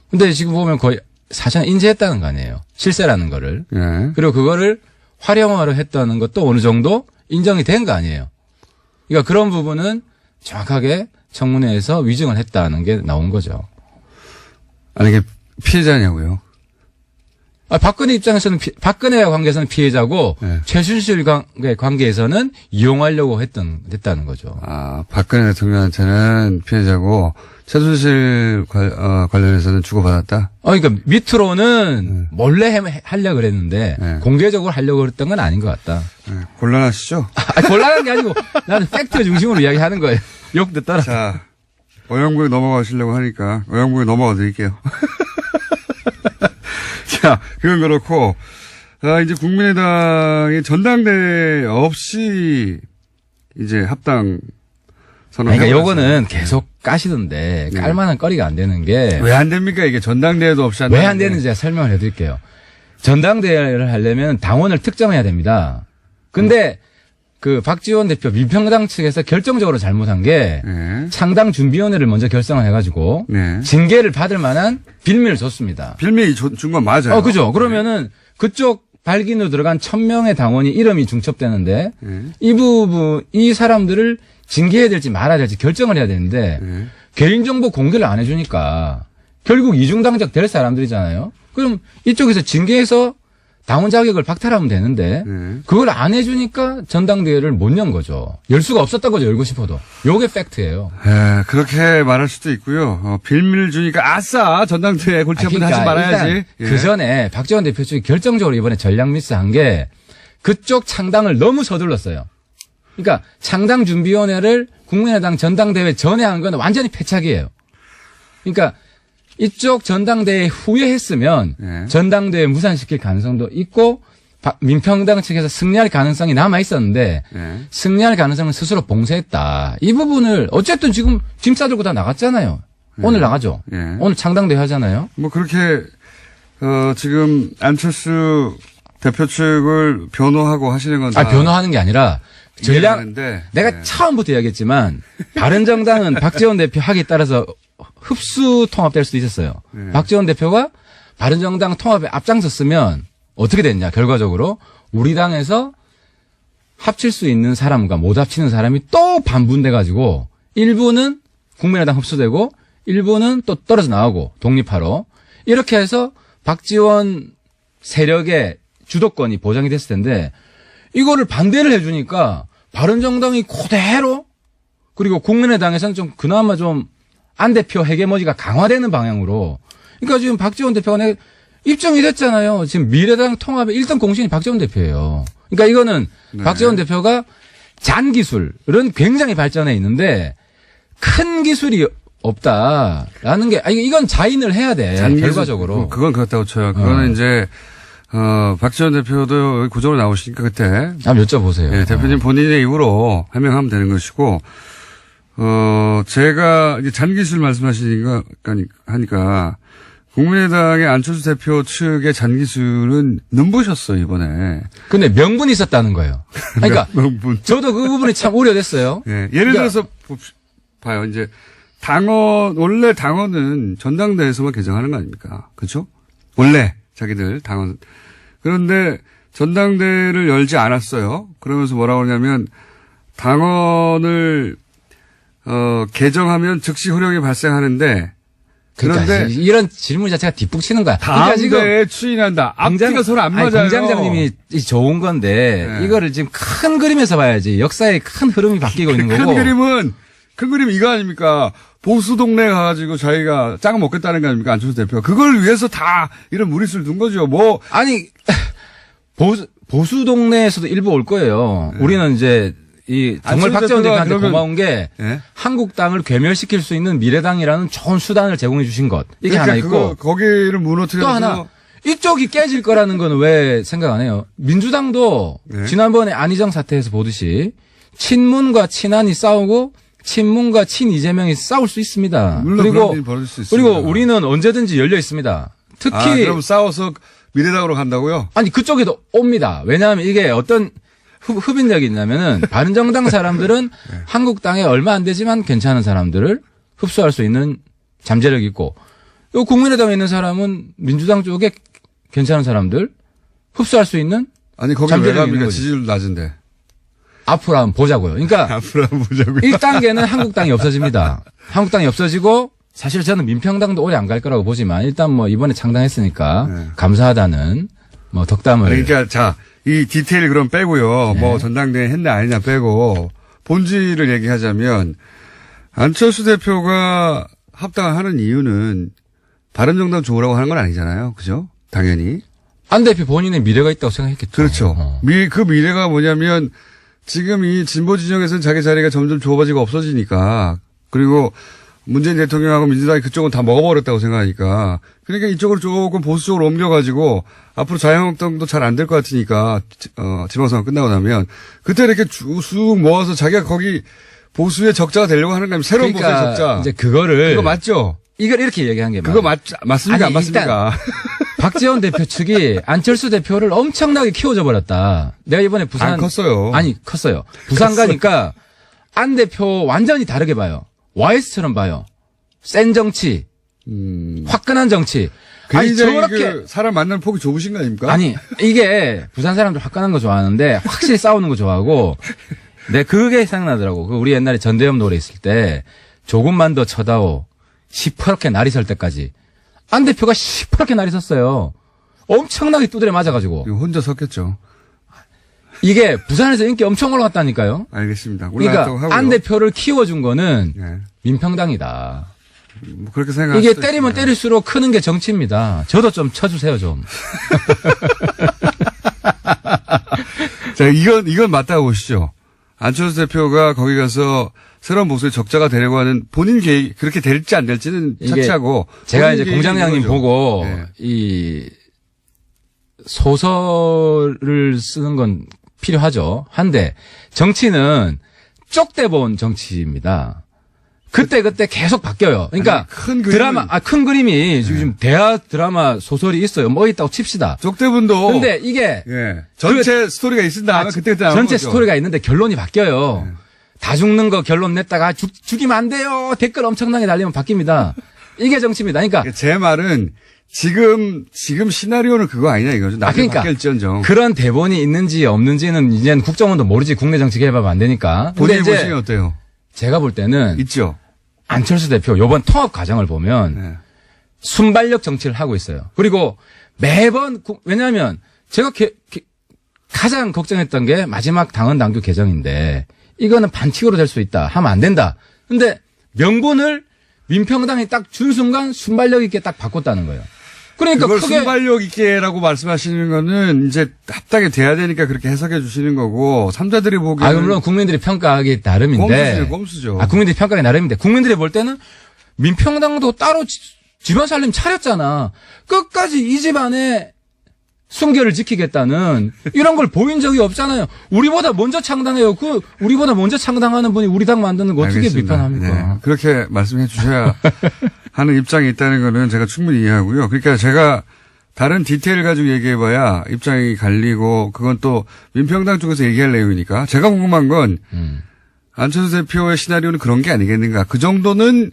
근데 지금 보면 거의 사실은 인지했다는 거 아니에요. 실세라는 거를. 예. 그리고 그거를 활용화로 했다는 것도 어느 정도 인정이 된 거 아니에요. 그러니까 그런 부분은 정확하게 청문회에서 위증을 했다는 게 나온 거죠. 아니, 이게 피해자냐고요. 박근혜 입장에서는 박근혜와 관계에서는 피해자고 네. 최순실 관계에서는 이용하려고 했다는 거죠. 아, 박근혜 대통령한테는 피해자고, 최순실 관련해서는 주고받았다? 그러니까 밑으로는 몰래 하려고 그랬는데 네. 공개적으로 하려고 그랬던 건 아닌 것 같다. 네, 곤란하시죠? 곤란한 게 아니고 나는 팩트 중심으로 이야기하는 거예요. 욕 듣더라. 자, 어영부에 넘어가시려고 하니까, 어영부에 넘어가 드릴게요. 자, 그건 그렇고, 이제 국민의당의 전당대회 없이, 이제 합당 선언. 그러니까 요거는 계속 까시던데 네. 깔만한 거리가 안 되는 게 왜 안 됩니까? 이게 전당대회도 없이 왜 안 되는지 제가 설명을 해드릴게요. 전당대회를 하려면 당원을 특정해야 됩니다. 근데 그 박지원 대표 민평당 측에서 결정적으로 잘못한 게 네. 창당 준비위원회를 먼저 결성을 해가지고 네. 징계를 받을 만한 빌미를 줬습니다. 빌미 준 건 맞아요. 그죠. 그러면은 그쪽 발기로 들어간 1000명의 당원이 이름이 중첩되는데 네. 이 사람들을 징계해야 될지 말아야 될지 결정을 해야 되는데 네. 개인정보 공개를 안 해주니까 결국 이중당적 될 사람들이잖아요. 그럼 이쪽에서 징계해서 당원 자격을 박탈하면 되는데 네. 그걸 안 해주니까 전당대회를 못 연 거죠. 열 수가 없었던 거죠. 열고 싶어도. 요게 팩트예요. 그렇게 말할 수도 있고요. 빌미를 주니까 아싸 전당대회 골치 아픈 하지 말아야지. 일단 그 전에 박지원 대표 측이 결정적으로 이번에 전략 미스한 게 그쪽 창당을 너무 서둘렀어요. 그러니까 창당준비위원회를 국민의당 전당대회 전에 한 건 완전히 패착이에요. 그러니까 이쪽 전당대회 후에 했으면 네. 전당대회 무산시킬 가능성도 있고 민평당 측에서 승리할 가능성이 남아 있었는데 네. 승리할 가능성을 스스로 봉쇄했다. 이 부분을 어쨌든 지금 짐 싸들고 다 나갔잖아요. 오늘 나가죠. 네. 오늘 창당대회 하잖아요. 뭐 그렇게 지금 안철수 대표 측을 변호하고 하시는 건 다 변호하는 게 아니라 전략 이해하는데, 내가 네. 처음부터 이야기했지만 바른정당은 박지원 대표 하기에 따라서 흡수 통합될 수도 있었어요. 네. 박지원 대표가 바른정당 통합에 앞장섰으면 어떻게 됐냐 결과적으로 우리 당에서 합칠 수 있는 사람과 못 합치는 사람이 또 반분돼 가지고 일부는 국민의당 흡수되고 일부는 또 떨어져 나오고 독립하러 이렇게 해서 박지원 세력의 주도권이 보장이 됐을 텐데 이거를 반대를 해주니까 바른정당이 그대로 그리고 국민의당에서는 좀 그나마 좀 안 대표 헤게모니가 강화되는 방향으로 그러니까 지금 박지원 대표가 입증이 됐잖아요. 지금 미래당 통합의 1등 공신이 박지원 대표예요. 그러니까 이거는 네. 박지원 대표가 잔 기술은 굉장히 발전해 있는데 큰 기술이 없다라는 게 이건 자인을 해야 돼. 결과적으로. 그건 그렇다고 쳐요. 그거는 이제 박지원 대표도 구조로 나오시니까 그때 한번 여쭤보세요. 네, 대표님 본인의 입으로 해명하면 되는 것이고 제가 이제 잔기술 말씀하시니까 하니까 국민의당의 안철수 대표 측의 잔기술은 눈부셨어요 이번에. 근데 명분이 있었다는 거예요. 그러니까 명분. 저도 그 부분이 참 우려됐어요. 네, 예를 들어서 봐요. 이제 원래 당원은 전당대회에서만 개정하는 거 아닙니까? 그렇죠? 원래 자기들 당원. 그런데 전당대회를 열지 않았어요. 그러면서 뭐라고 하냐면 당원을 개정하면 즉시 효력이 발생하는데 그러니까 그런데 이런 질문 자체가 뒷북치는 거야. 다음 그러니까 대회에 추인한다. 앞뒤가 서로 안 맞아요. 공장장님이 좋은 건데 네. 이거를 지금 큰 그림에서 봐야지 역사의 큰 흐름이 바뀌고 있는 거고. 큰 그림 이거 아닙니까? 보수 동네에 가가지고 자기가 짱 먹겠다는 거 아닙니까? 안철수 대표가. 그걸 위해서 다 이런 무리수를 둔 거죠. 뭐. 아니 보수 동네에서도 일부 올 거예요. 네. 우리는 이제 정말 박지원 대표한테 고마운 게 네? 한국당을 괴멸시킬 수 있는 미래당이라는 좋은 수단을 제공해 주신 것. 이게 그러니까 하나 있고 거기를 무너뜨려서 또 하나 이쪽이 깨질 거라는 건 왜 생각 안 해요? 민주당도 네. 지난번에 안희정 사태에서 보듯이 친문과 친한이 싸우고 친문과 친 이재명이 싸울 수 있습니다. 물론 그런 일이 벌어질 수 있습니다. 그리고 우리는 언제든지 열려 있습니다. 특히 그럼 싸워서 미래당으로 간다고요? 아니 그쪽에도 옵니다. 왜냐하면 이게 어떤 흡인력이 있냐면은 바른정당 사람들은 한국당에 얼마 안 되지만 괜찮은 사람들을 흡수할 수 있는 잠재력이 있고 요 국민의당에 있는 사람은 민주당 쪽에 괜찮은 사람들 흡수할 수 있는 아니 거기 왜 잠재력이 있는 갑니까? 거지. 지지율 낮은데. 앞으로 한번 보자고요. 그러니까 앞으로 한번 보자고요. 1단계는 한국당이 없어집니다. 한국당이 없어지고 사실 저는 민평당도 오래 안 갈 거라고 보지만 일단 뭐 이번에 창당했으니까 네. 감사하다는 뭐 덕담을 그러니까 자, 이 디테일 그럼 빼고요. 뭐 전당대회 했냐 아니냐 빼고 본질을 얘기하자면 안철수 대표가 합당을 하는 이유는 바른정당 좋으라고 하는 건 아니잖아요. 그죠? 당연히. 안 대표 본인의 미래가 있다고 생각했겠죠. 그렇죠. 그 미래가 뭐냐면 지금 이 진보 진영에서는 자기 자리가 점점 좁아지고 없어지니까 그리고 문재인 대통령하고 민주당이 그쪽은 다 먹어버렸다고 생각하니까 그러니까 이쪽으로 조금 보수적으로 옮겨가지고 앞으로 자유한국당도 잘 안 될 것 같으니까 지방선거 끝나고 나면 그때 이렇게 쑥 모아서 자기가 거기 보수의 적자가 되려고 하는 거면 새로운 그러니까 보수의 적자. 이제 그거를 그거 맞죠? 이걸 이렇게 얘기한 게 그거 맞아요. 맞습니까? 아니, 안 맞습니까? 박지원 대표 측이 안철수 대표를 엄청나게 키워줘 버렸다. 내가 이번에 부산 안 컸어요. 아니 컸어요. 부산 가니까 안 대표 완전히 다르게 봐요. YS처럼 봐요. 센 정치, 화끈한 정치. 아니 굉장히 저렇게 그 사람 만나는 폭이 좁으신 거 아닙니까? 아니 이게 부산 사람들 화끈한 거 좋아하는데 확실히 싸우는 거 좋아하고 내 그게 생각나더라고. 그 우리 옛날에 전대엽 노래 있을 때 조금만 더 쳐다오 시퍼렇게 날이 설 때까지 안 대표가 시퍼렇게 날이 섰어요. 엄청나게 두드려 맞아가지고 혼자 섰겠죠. 이게 부산에서 인기 엄청 올라갔다니까요. 알겠습니다. 올라갔다고 그러니까 하고요. 안 대표를 키워준 거는 네. 민평당이다. 뭐 그렇게 생각할 이게 수도 때리면 있습니다. 때릴수록 크는 게 정치입니다. 저도 좀 쳐주세요 좀. 자, 이건 맞다고 보시죠. 안철수 대표가 거기 가서 새로운 보수의 적자가 되려고 하는 본인 계획, 그렇게 될지 안 될지는 이게 차치하고. 제가 본인 이제 계획이 공장장님 이거죠. 보고 네. 이 소설을 쓰는 건 필요하죠. 한데 정치는 쪽대 본 정치입니다. 그때 계속 바뀌어요. 그러니까 아니, 큰 그림은- 드라마 큰 그림이 지금 대하 드라마 소설이 있어요. 뭐 있다고 칩시다. 쪽대분도. 근데 이게 예. 전체 스토리가 있은 다음에 그때 나오는 전체 거죠. 스토리가 있는데 결론이 바뀌어요. 네. 다 죽는 거 결론 냈다가 죽이면 안 돼요. 댓글 엄청나게 달리면 바뀝니다. 이게 정치입니다. 그러니까 제 말은 지금 시나리오는 그거 아니냐 이거죠. 나중에 그러니까 바뀔지언정. 그런 대본이 있는지 없는지는 이제는 국정원도 모르지. 국내 정치 개발하면 안 되니까. 근데 본인이 이제 보시기엔 어때요? 제가 볼 때는 있죠. 안철수 대표 요번 통합 과정을 보면 네. 순발력 정치를 하고 있어요. 그리고 매번 왜냐하면 제가 가장 걱정했던 게 마지막 당헌 당규 개정인데 이거는 반칙으로 될 수 있다. 하면 안 된다. 근데 명분을 민평당이 딱 준 순간 순발력 있게 딱 바꿨다는 거예요. 그러니까 그걸 크게 순발력 있게라고 말씀하시는 거는 이제 합당이 돼야 되니까 그렇게 해석해 주시는 거고 삼자들이 보기에는 물론 국민들이 평가하기 나름인데 꼼수죠. 국민들이 평가하기 나름인데 국민들이 볼 때는 민평당도 따로 집안 살림 차렸잖아. 끝까지 이 집안의 순결을 지키겠다는 이런 걸 보인 적이 없잖아요. 우리보다 먼저 창당해요. 우리보다 먼저 창당하는 분이 우리 당 만드는 거 어떻게 알겠습니다. 비판합니까? 네. 그렇게 말씀해 주셔야 하는 입장이 있다는 거는 제가 충분히 이해하고요. 그러니까 제가 다른 디테일 가지고 얘기해봐야 입장이 갈리고 그건 또 민평당 쪽에서 얘기할 내용이니까 제가 궁금한 건 안철수 대표의 시나리오는 그런 게 아니겠는가. 그 정도는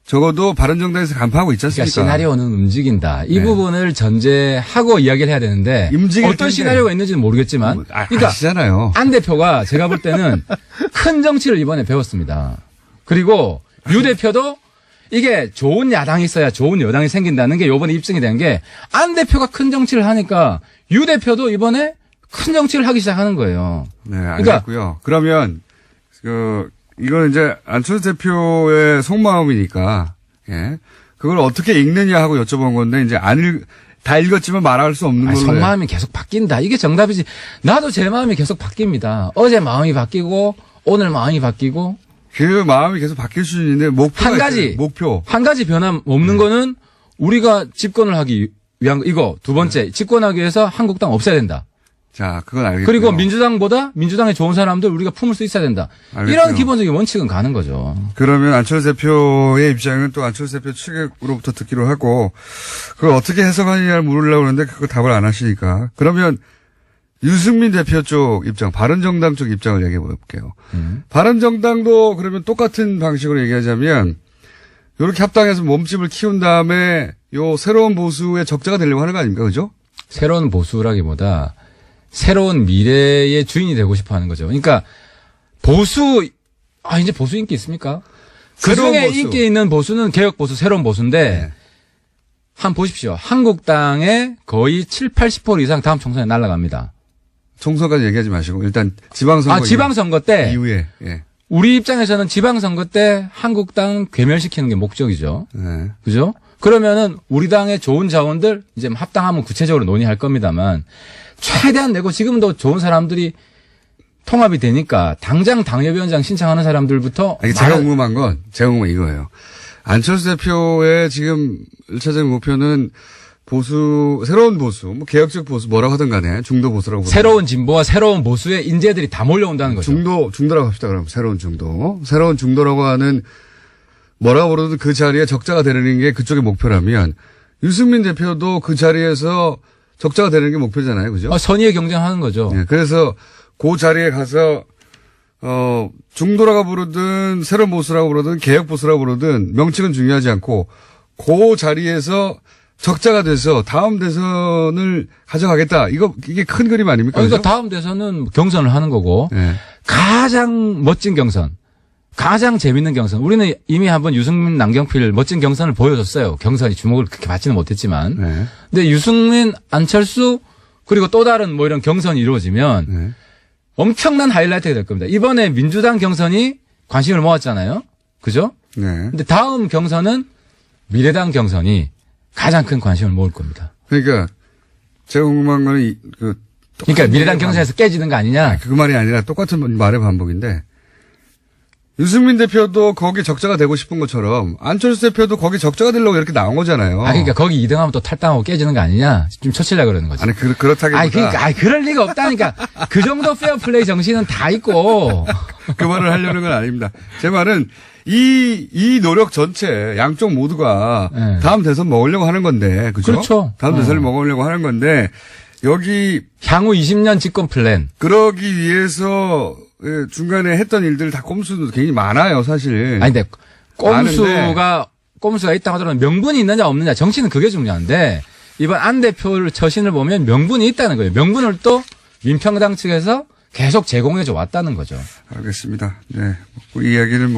적어도 바른정당에서 간파하고 있지 그러니까 않습니까? 시나리오는 움직인다. 이 네. 부분을 전제하고 이야기를 해야 되는데 움직일 어떤 텐데. 시나리오가 있는지는 모르겠지만 그러니까 아시잖아요. 안 대표가 제가 볼 때는 큰 정치를 이번에 배웠습니다. 그리고 유 대표도 이게 좋은 야당이 있어야 좋은 여당이 생긴다는 게 이번에 입증이 된 게 안 대표가 큰 정치를 하니까 유 대표도 이번에 큰 정치를 하기 시작하는 거예요. 네, 알겠고요. 그러면 이건 이제 안철수 대표의 속마음이니까 예. 그걸 어떻게 읽느냐 하고 여쭤본 건데 이제 다 읽었지만 말할 수 없는 걸로. 속마음이 계속 바뀐다. 이게 정답이지. 나도 제 마음이 계속 바뀝니다. 어제 마음이 바뀌고 오늘 마음이 바뀌고 그 마음이 계속 바뀔 수 있는데 목표가 한 가지 있어요. 목표. 한 가지 변함 없는 거는 우리가 집권을 하기 위한 거 이거 두 번째 집권하기 위해서 한국당 없애야 된다. 자, 그건 알겠고요. 그리고 민주당에 좋은 사람들 우리가 품을 수 있어야 된다. 알겠고요. 이런 기본적인 원칙은 가는 거죠. 그러면 안철수 대표의 입장은 또 안철수 대표 측으로부터 듣기로 하고 그걸 어떻게 해석하느냐를 물으려고 하는데 그거 답을 안 하시니까. 그러면 유승민 대표 쪽 입장, 바른정당 쪽 입장을 얘기해 볼게요. 바른정당도 그러면 똑같은 방식으로 얘기하자면 이렇게 합당해서 몸집을 키운 다음에 요 새로운 보수의 적자가 되려고 하는 거 아닙니까? 그죠? 새로운 보수라기보다 새로운 미래의 주인이 되고 싶어 하는 거죠. 그러니까 이제 보수 인기 있습니까? 그 중에 보수. 인기 있는 보수는 개혁 보수, 새로운 보수인데, 네. 한번 보십시오. 한국당의 거의 70-80% 이상 다음 총선에 날아갑니다. 총선까지 얘기하지 마시고 일단 지방선거 지방선거 때, 이후에 예. 우리 입장에서는 지방선거 때 한국당 괴멸시키는 게 목적이죠. 네. 그죠? 그러면은 우리 당의 좋은 자원들 이제 합당하면 구체적으로 논의할 겁니다만 최대한 내고 지금도 좋은 사람들이 통합이 되니까 당장 당협위원장 신청하는 사람들부터 아니, 제가 궁금한 건 이거예요. 안철수 대표의 지금 1차적인 목표는 새로운 보수, 뭐 개혁적 보수 뭐라고 하든 간에 중도 보수라고 새로운 진보와 새로운 보수의 인재들이 다 몰려온다는 거죠. 중도라고 합시다. 그럼 새로운 중도라고 하는 뭐라고 부르든 그 자리에 적자가 되는 게 그쪽의 목표라면 유승민 대표도 그 자리에서 적자가 되는 게 목표잖아요. 그죠? 선의의 경쟁하는 거죠. 네, 그래서 그 자리에 가서 중도라고 부르든 새로운 보수라고 부르든 개혁 보수라고 부르든 명칭은 중요하지 않고 그 자리에서 적자가 돼서 다음 대선을 가져가겠다. 이게 큰 그림 아닙니까? 그러니까 그죠? 다음 대선은 경선을 하는 거고 네. 가장 멋진 경선, 가장 재밌는 경선. 우리는 이미 한번 유승민, 남경필 멋진 경선을 보여줬어요. 경선이 주목을 그렇게 받지는 못했지만. 네. 근데 유승민, 안철수 그리고 또 다른 뭐 이런 경선이 이루어지면 네. 엄청난 하이라이트가 될 겁니다. 이번에 민주당 경선이 관심을 모았잖아요. 그죠? 네. 근데 다음 경선은 미래당 가장 큰 관심을 모을 겁니다. 그러니까 제가 궁금한 거는 그러니까 미래당 경선에서 깨지는 거 아니냐? 그 말이 아니라 똑같은 말의 반복인데 유승민 대표도 거기 적자가 되고 싶은 것처럼 안철수 대표도 거기 적자가 되려고 이렇게 나온 거잖아요. 그러니까 거기 2등하면 또 탈당하고 깨지는 거 아니냐? 좀 쳐치려고 그러는 거지. 아니 그렇다기보다 그럴 리가 없다니까. 그 정도 페어플레이 정신은 다 있고. 그 말을 하려는 건 아닙니다. 제 말은 이 노력 전체 양쪽 모두가 네. 다음 대선 먹으려고 하는 건데, 그죠? 그렇죠. 다음 대선을 먹으려고 하는 건데 여기 향후 20년 집권 플랜. 그러기 위해서 중간에 했던 일들 다 꼼수도 굉장히 많아요, 사실. 아니, 근데 꼼수가 있다고 하더라도 명분이 있느냐 없느냐 정치는 그게 중요한데 이번 안 대표를 처신을 보면 명분이 있다는 거예요. 명분을 또 민평당 측에서 계속 제공해줘 왔다는 거죠. 알겠습니다. 네. 이 이야기는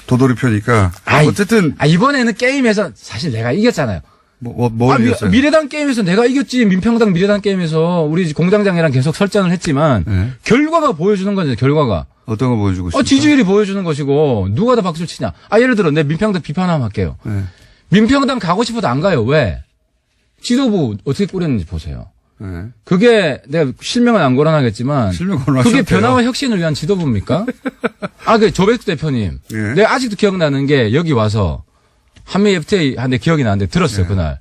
도돌이표니까. 어쨌든. 이번에는 게임에서 사실 내가 이겼잖아요. 이겼어요? 미래당 게임에서 내가 이겼지. 민평당 미래당 게임에서 우리 공장장이랑 계속 설전을 했지만 네. 결과가 보여주는 거죠. 결과가. 어떤 거 보여주고 있습니까? 지지율이 보여주는 것이고 누가 더 박수 치냐. 예를 들어 내 민평당 비판 한번 할게요. 네. 민평당 가고 싶어도 안 가요. 왜? 지도부 어떻게 꾸렸는지 보세요. 네. 그게 내가 실명은 안 거론하겠지만 그게 변화와 혁신을 위한 지도부입니까? 조백수 대표님. 네. 내가 아직도 기억나는 게 여기 와서 한미 FTA 내 기억이 나는데 들었어요. 그날.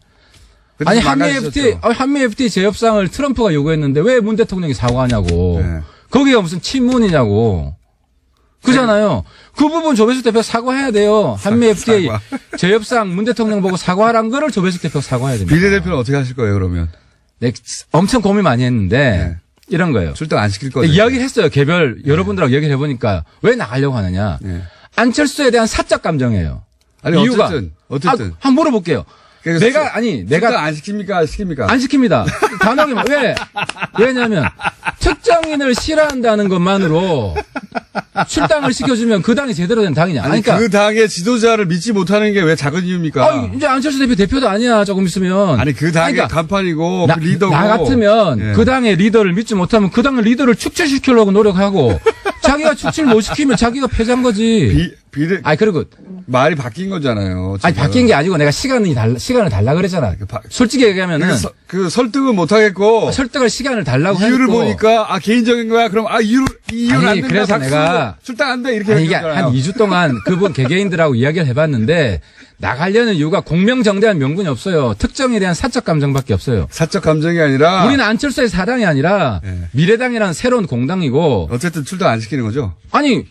아니 한미 FTA 재협상을 트럼프가 요구했는데 왜 문 대통령이 사과하냐고. 네. 거기가 무슨 친문이냐고. 그잖아요. 그 부분 조배숙 대표 사과해야 돼요. 한미 FTA 재협상 문 대통령 보고 사과하란 거를 조배숙 대표 사과해야 됩니다. 비례대표는 어떻게 하실 거예요, 그러면? 네, 엄청 고민 많이 했는데 네. 이런 거예요. 출당 안 시킬 거예요. 이야기를 했어요. 개별 여러분들하고 얘기를 해보니까 왜 나가려고 하느냐. 네. 안철수에 대한 사적 감정이에요. 아니, 이유가 어쨌든. 한번 물어볼게요. 내가 출당 안 시킵니까? 시킵니까? 안 시킵니다. 단호하게 왜냐하면 특정인을 싫어한다는 것만으로 출당을 시켜주면 그 당이 제대로 된 당이냐. 그러니까 그 당의 지도자를 믿지 못하는 게 왜 작은 이유입니까? 이제 안철수 대표도 아니야. 조금 있으면. 아니 그 당의 간판이고 그 리더고. 나 같으면 그 당의 리더를 믿지 못하면 그 당의 리더를 축출시키려고 노력하고 자기가 축출 못 시키면 자기가 패자인 거지. 그리고 말이 바뀐 거잖아요. 지금. 바뀐 게 아니고 내가 시간을 달라 그랬잖아. 솔직히 얘기하면은 그 설득은 못 하겠고 설득할 시간을 달라고 이유를 했고. 보니까 개인적인 거야. 그럼 이유는 안 된다. 그래서 내가 출당 안 돼. 이렇게 이게 한 2주 동안 그분 개개인들하고 이야기를 해봤는데 나가려는 이유가 공명정대한 명분이 없어요. 특정에 대한 사적 감정밖에 없어요. 사적 감정이 아니라 우리는 안철수의 사당이 아니라 네. 미래당이라는 새로운 공당이고 어쨌든 출당 안 시키는 거죠. 아니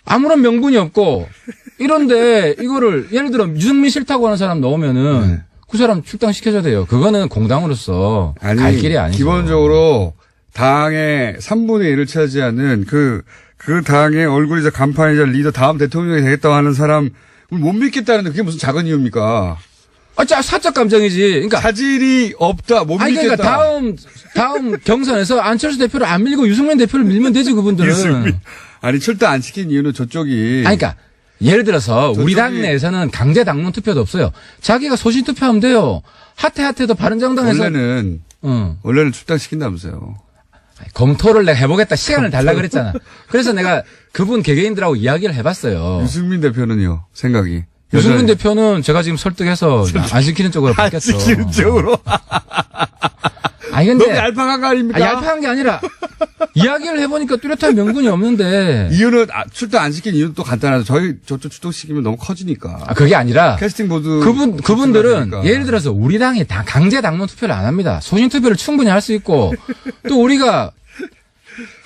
아무런 명분이 없고 이런데 이거를 예를 들어 유승민 싫다고 하는 사람 넣으면은 네. 그 사람 출당시켜줘야 돼요. 그거는 공당으로서 갈 길이 아니죠. 기본적으로 당의 3분의 1을 차지하는 그 당의 얼굴이자 간판이자 리더 다음 대통령이 되겠다고 하는 사람 못 믿겠다는데 그게 무슨 작은 이유입니까? 사적 감정이지. 그러니까 자질이 없다, 못 믿겠다. 그러니까 다음 경선에서 안철수 대표를 안 밀고 유승민 대표를 밀면 되지 그분들은. 유승민. 아니 출당 안 시킨 이유는 저쪽이. 그러니까 예를 들어서 우리 저쪽이- 당 내에서는 강제 당론 투표도 없어요. 자기가 소신 투표하면 돼요. 하태도 바른정당에서 원래는 출당 시킨다면서요. 검토를 내가 해보겠다. 시간을 달라 그랬잖아. 그래서 내가 그분 개개인들하고 이야기를 해봤어요. 유승민 대표는요, 생각이. 유승민 대표는 제가 지금 설득해서 안 시키는 쪽으로 바뀌었어. 시키는 쪽으로. 아니 근데 너무 얄팍한 거 아닙니까? 얄팍한 게 아니라 이야기를 해보니까 뚜렷한 명분이 없는데. 이유는 출당 안 시킨 이유는 또 간단하죠. 저쪽 출동시키면 너무 커지니까. 그게 아니라 캐스팅 보드 그분들은 예를 들어서 우리 당이 강제 당론 투표를 안 합니다. 소신 투표를 충분히 할 수 있고 또 우리가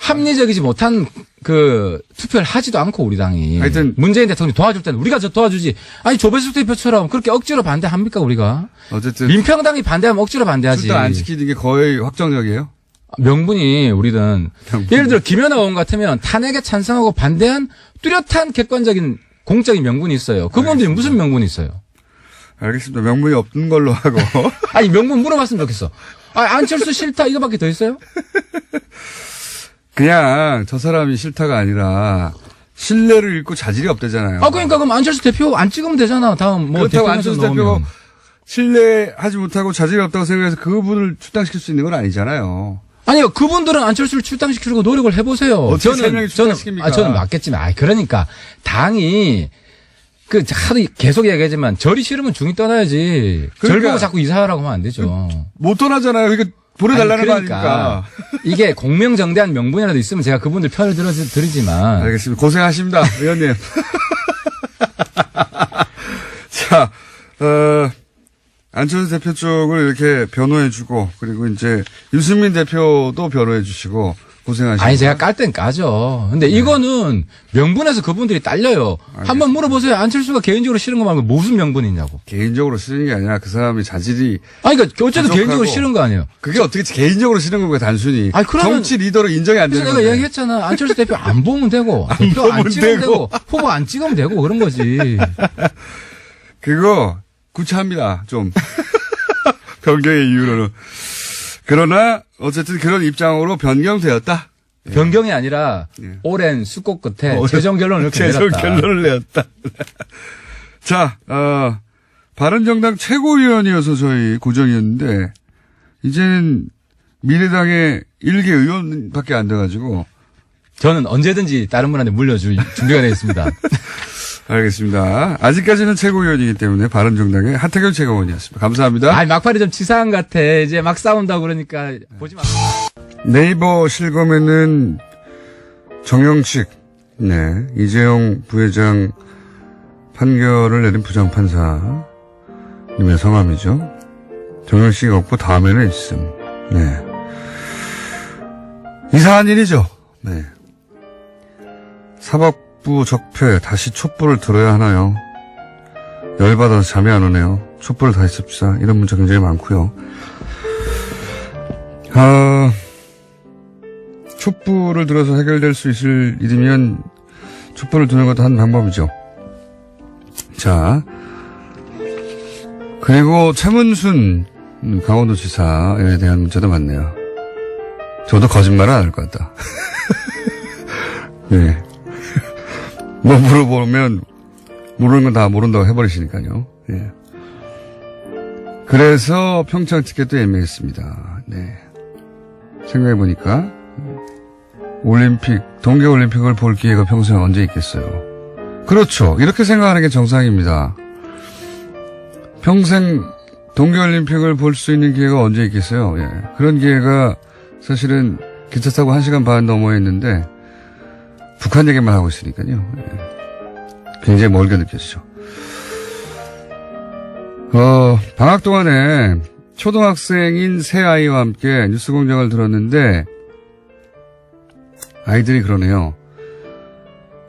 합리적이지 못한 그 투표를 하지도 않고 우리 당이 하여튼 문재인 대통령이 도와줄 때는 우리가 도와주지. 아니 조배수 대표처럼 그렇게 억지로 반대합니까 우리가? 어쨌든 민평당이 반대하면 억지로 반대하지. 출당 안 시키는 게 거의 확정적이에요. 명분이 우리는 예를 들어 김연아 의원 같으면 탄핵에 찬성하고 반대한 뚜렷한 객관적인 공적인 명분이 있어요. 그분들이 무슨 명분이 있어요? 알겠습니다. 명분이 없는 걸로 하고. 아니 명분 물어봤으면 좋겠어. 안철수 싫다 이거밖에 더 있어요? 그냥 저 사람이 싫다가 아니라 신뢰를 잃고 자질이 없대잖아요. 그러니까 그럼 안철수 대표 안 찍으면 되잖아. 다음 뭐 그렇다고 대통령선 안철수 넣으면. 대표가 신뢰하지 못하고 자질이 없다고 생각해서 그분을 출당시킬 수 있는 건 아니잖아요. 아니요, 그분들은 안철수를 출당시키려고 노력을 해보세요. 어떻게 세 명이 출당시킵니까? 저는 맞겠지만, 그러니까 당이 하도 계속 얘기하지만 절이 싫으면 중이 떠나야지. 절 그러니까 보고 자꾸 이사하라고 하면 안 되죠. 못 떠나잖아요. 그러니까 보내달라는 거 그러니까 아닙니까? 이게 공명정대한 명분이라도 있으면 제가 그분들 편을 들으지만. 알겠습니다. 고생하십니다, 의원님. 자, 안철수 대표 쪽을 이렇게 변호해주고, 그리고 이제 유승민 대표도 변호해주시고, 고생하시고. 아니, 제가 깔 땐 까죠. 근데 이거는 명분에서 그분들이 딸려요. 한번 물어보세요. 안철수가 개인적으로 싫은 거 말고 무슨 명분이 있냐고. 개인적으로 싫은 게 아니라 그 사람이 자질이. 아니, 그러니까 어쨌든 부족하고. 개인적으로 싫은 거 아니에요. 그게 어떻게 개인적으로 싫은 건가, 단순히. 아니, 그러면- 정치 리더로 인정이 안 되는 그래서 거예요. 내가 얘기했잖아. 안철수 대표 안 보면 되고, 대표 안 보면 찍으면 되고. 되고, 후보 안 찍으면 되고, 그런 거지. 그거 구차합니다. 좀 변경의 이유로는. 그러나 어쨌든 그런 입장으로 변경되었다. 변경이 아니라 예. 오랜 수고 끝에 최종 결론을 이렇게 최종 내렸다. 결론을 내었다. 자, 바른정당 최고위원이어서 저희 고정이었는데 이제는 미래당의 1개 의원밖에 안 돼가지고. 저는 언제든지 다른 분한테 물려줄 준비가 되어 있습니다. 알겠습니다. 아직까지는 최고위원이기 때문에 바른정당의 하태경 최고위원이었습니다. 감사합니다. 아, 막판이 좀 치사한 것 같아. 이제 막 싸운다고 그러니까 보지 마. 네이버 실검에는 정영식, 이재용 부회장 판결을 내린 부장판사님의 성함이죠. 정영식이 없고 다음에는 있음. 이상한 일이죠. 사법부 적폐 다시 촛불을 들어야 하나요? 열받아서 잠이 안 오네요. 촛불을 다시 씁시다. 이런 문자 굉장히 많고요. 촛불을 들어서 해결될 수 있을 일이면 촛불을 두는 것도 한 방법이죠. 자, 그리고 최문순 강원도지사에 대한 문자도 많네요. 저도 거짓말은 안 할 것 같다. 네. 뭐 물어보면 모르는 건 다 모른다고 해버리시니까요. 예. 그래서 평창 티켓도 예매했습니다. 생각해보니까 동계올림픽을 볼 기회가 평소에 언제 있겠어요. 그렇죠. 이렇게 생각하는 게 정상입니다. 평생 동계올림픽을 볼 수 있는 기회가 언제 있겠어요. 그런 기회가 사실은 기차 타고 1시간 반 넘어 있는데 북한 얘기만 하고 있으니까요. 굉장히 멀게 느껴지죠. 방학 동안에 초등학생인 새 아이와 함께 뉴스 공장을 들었는데, 아이들이 그러네요.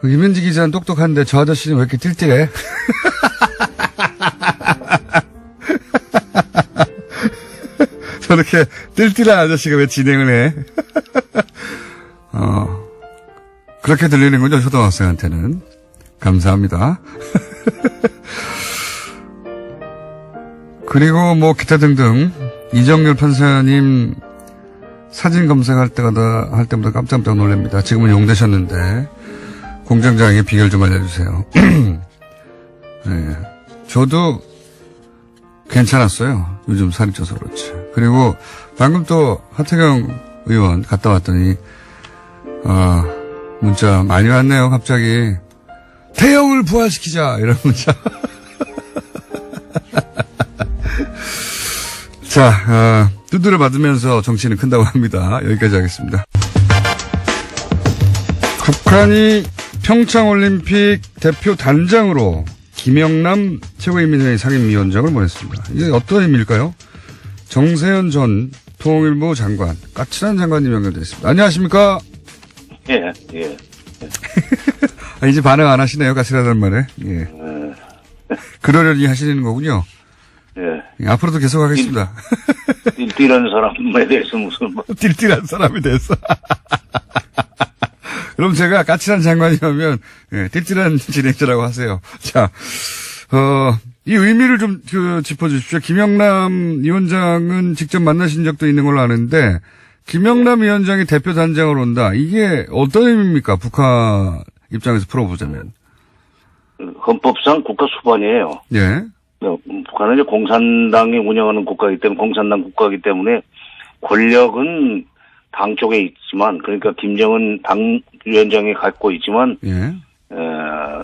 김현지 기자는 똑똑한데 저 아저씨는 왜 이렇게 띨띨해? 저렇게 띨띨한 아저씨가 왜 진행을 해? 그렇게 들리는군요, 초등학생한테는. 감사합니다. 그리고 뭐 기타 등등 이정열 판사님 사진 검색할 때마다 깜짝깜짝 놀랍니다. 지금은 용되셨는데 공장장에게 비결 좀 알려주세요. 네, 저도 괜찮았어요. 요즘 살이 쪄서 그렇지. 그리고 방금 또 하태경 의원 갔다 왔더니 문자 많이 왔네요. 갑자기 태영을 부활시키자 이런 문자. 자, 두드려 맞으면서 정치는 큰다고 합니다. 여기까지 하겠습니다. 북한이 평창올림픽 대표 단장으로 김영남 최고인민회의 상임위원장을 보냈습니다. 이게 어떤 의미일까요? 정세현 전 통일부 장관, 까칠한 장관님 연결되어 있습니다. 안녕하십니까? 예. 이제 반응 안 하시네요, 까칠하다는 말에. 예. 그러려니 하시는 거군요. 예. 앞으로도 계속 하겠습니다. 띨띨한 사람에 대해서 무슨 뭐. 띨띨한 사람에 대해서. 그럼 제가 까칠한 장관이라면, 예, 띨띨한 진행자라고 하세요. 자, 이 의미를 좀 짚어주십시오. 김영남 위원장은 직접 만나신 적도 있는 걸로 아는데, 김영남 위원장이 대표 단장으로 온다. 이게 어떤 의미입니까? 북한 입장에서 풀어보자면. 헌법상 국가 수반이에요. 예. 북한은 이제 공산당이 운영하는 국가이기 때문에, 공산당 국가이기 때문에 권력은 당 쪽에 있지만, 그러니까 김정은 당 위원장이 갖고 있지만, 예.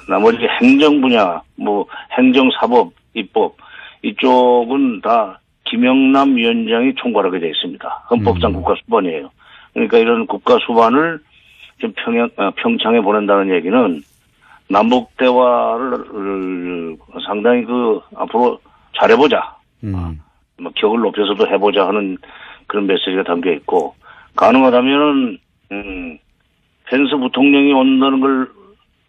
나머지 행정 분야, 뭐 행정, 사법, 입법 이쪽은 다 김영남 위원장이 총괄하게 되어 있습니다. 헌법상 국가 수반이에요. 그러니까 이런 국가 수반을 지금 평창에 보낸다는 얘기는 남북 대화를 상당히 앞으로 잘해보자. 뭐 격을 높여서도 해보자 하는 그런 메시지가 담겨 있고, 가능하다면은 펜스 부통령이 온다는 걸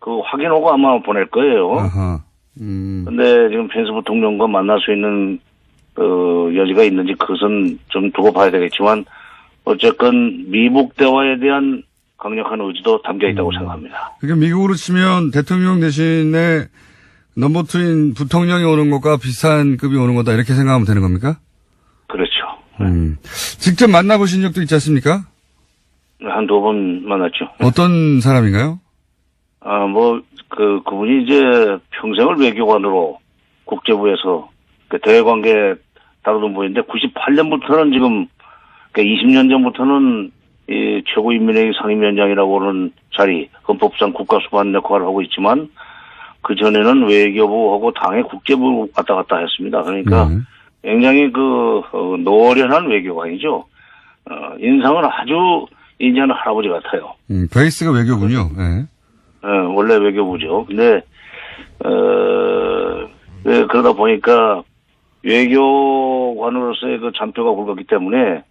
확인하고 아마 보낼 거예요. 아하. 근데 지금 펜스 부통령과 만날 수 있는 여지가 있는지 그것은 좀 두고 봐야 되겠지만, 어쨌건 미북 대화에 대한 강력한 의지도 담겨 있다고 생각합니다. 그러니까 미국으로 치면 대통령 대신에 넘버2인 부통령이 오는 것과 비슷한 급이 오는 거다 이렇게 생각하면 되는 겁니까? 그렇죠. 직접 만나보신 적도 있지 않습니까? 한두 번 만났죠. 어떤 사람인가요? 그분이 이제 평생을 외교관으로 국제부에서 대외관계 다루던 분인데, 98년부터는 지금, 20년 전부터는 이 최고인민회의 상임위원장이라고 하는 자리, 헌법상 국가수반 역할을 하고 있지만, 그 전에는 외교부하고 당의 국제부 왔다 갔다 했습니다. 그러니까 굉장히 노련한 외교관이죠. 인상은 아주 인자는 할아버지 같아요. 베이스가 외교군요. 네. 원래 외교부죠. 근데, 그러다 보니까 외교관으로서의 잔표가 굵었기 때문에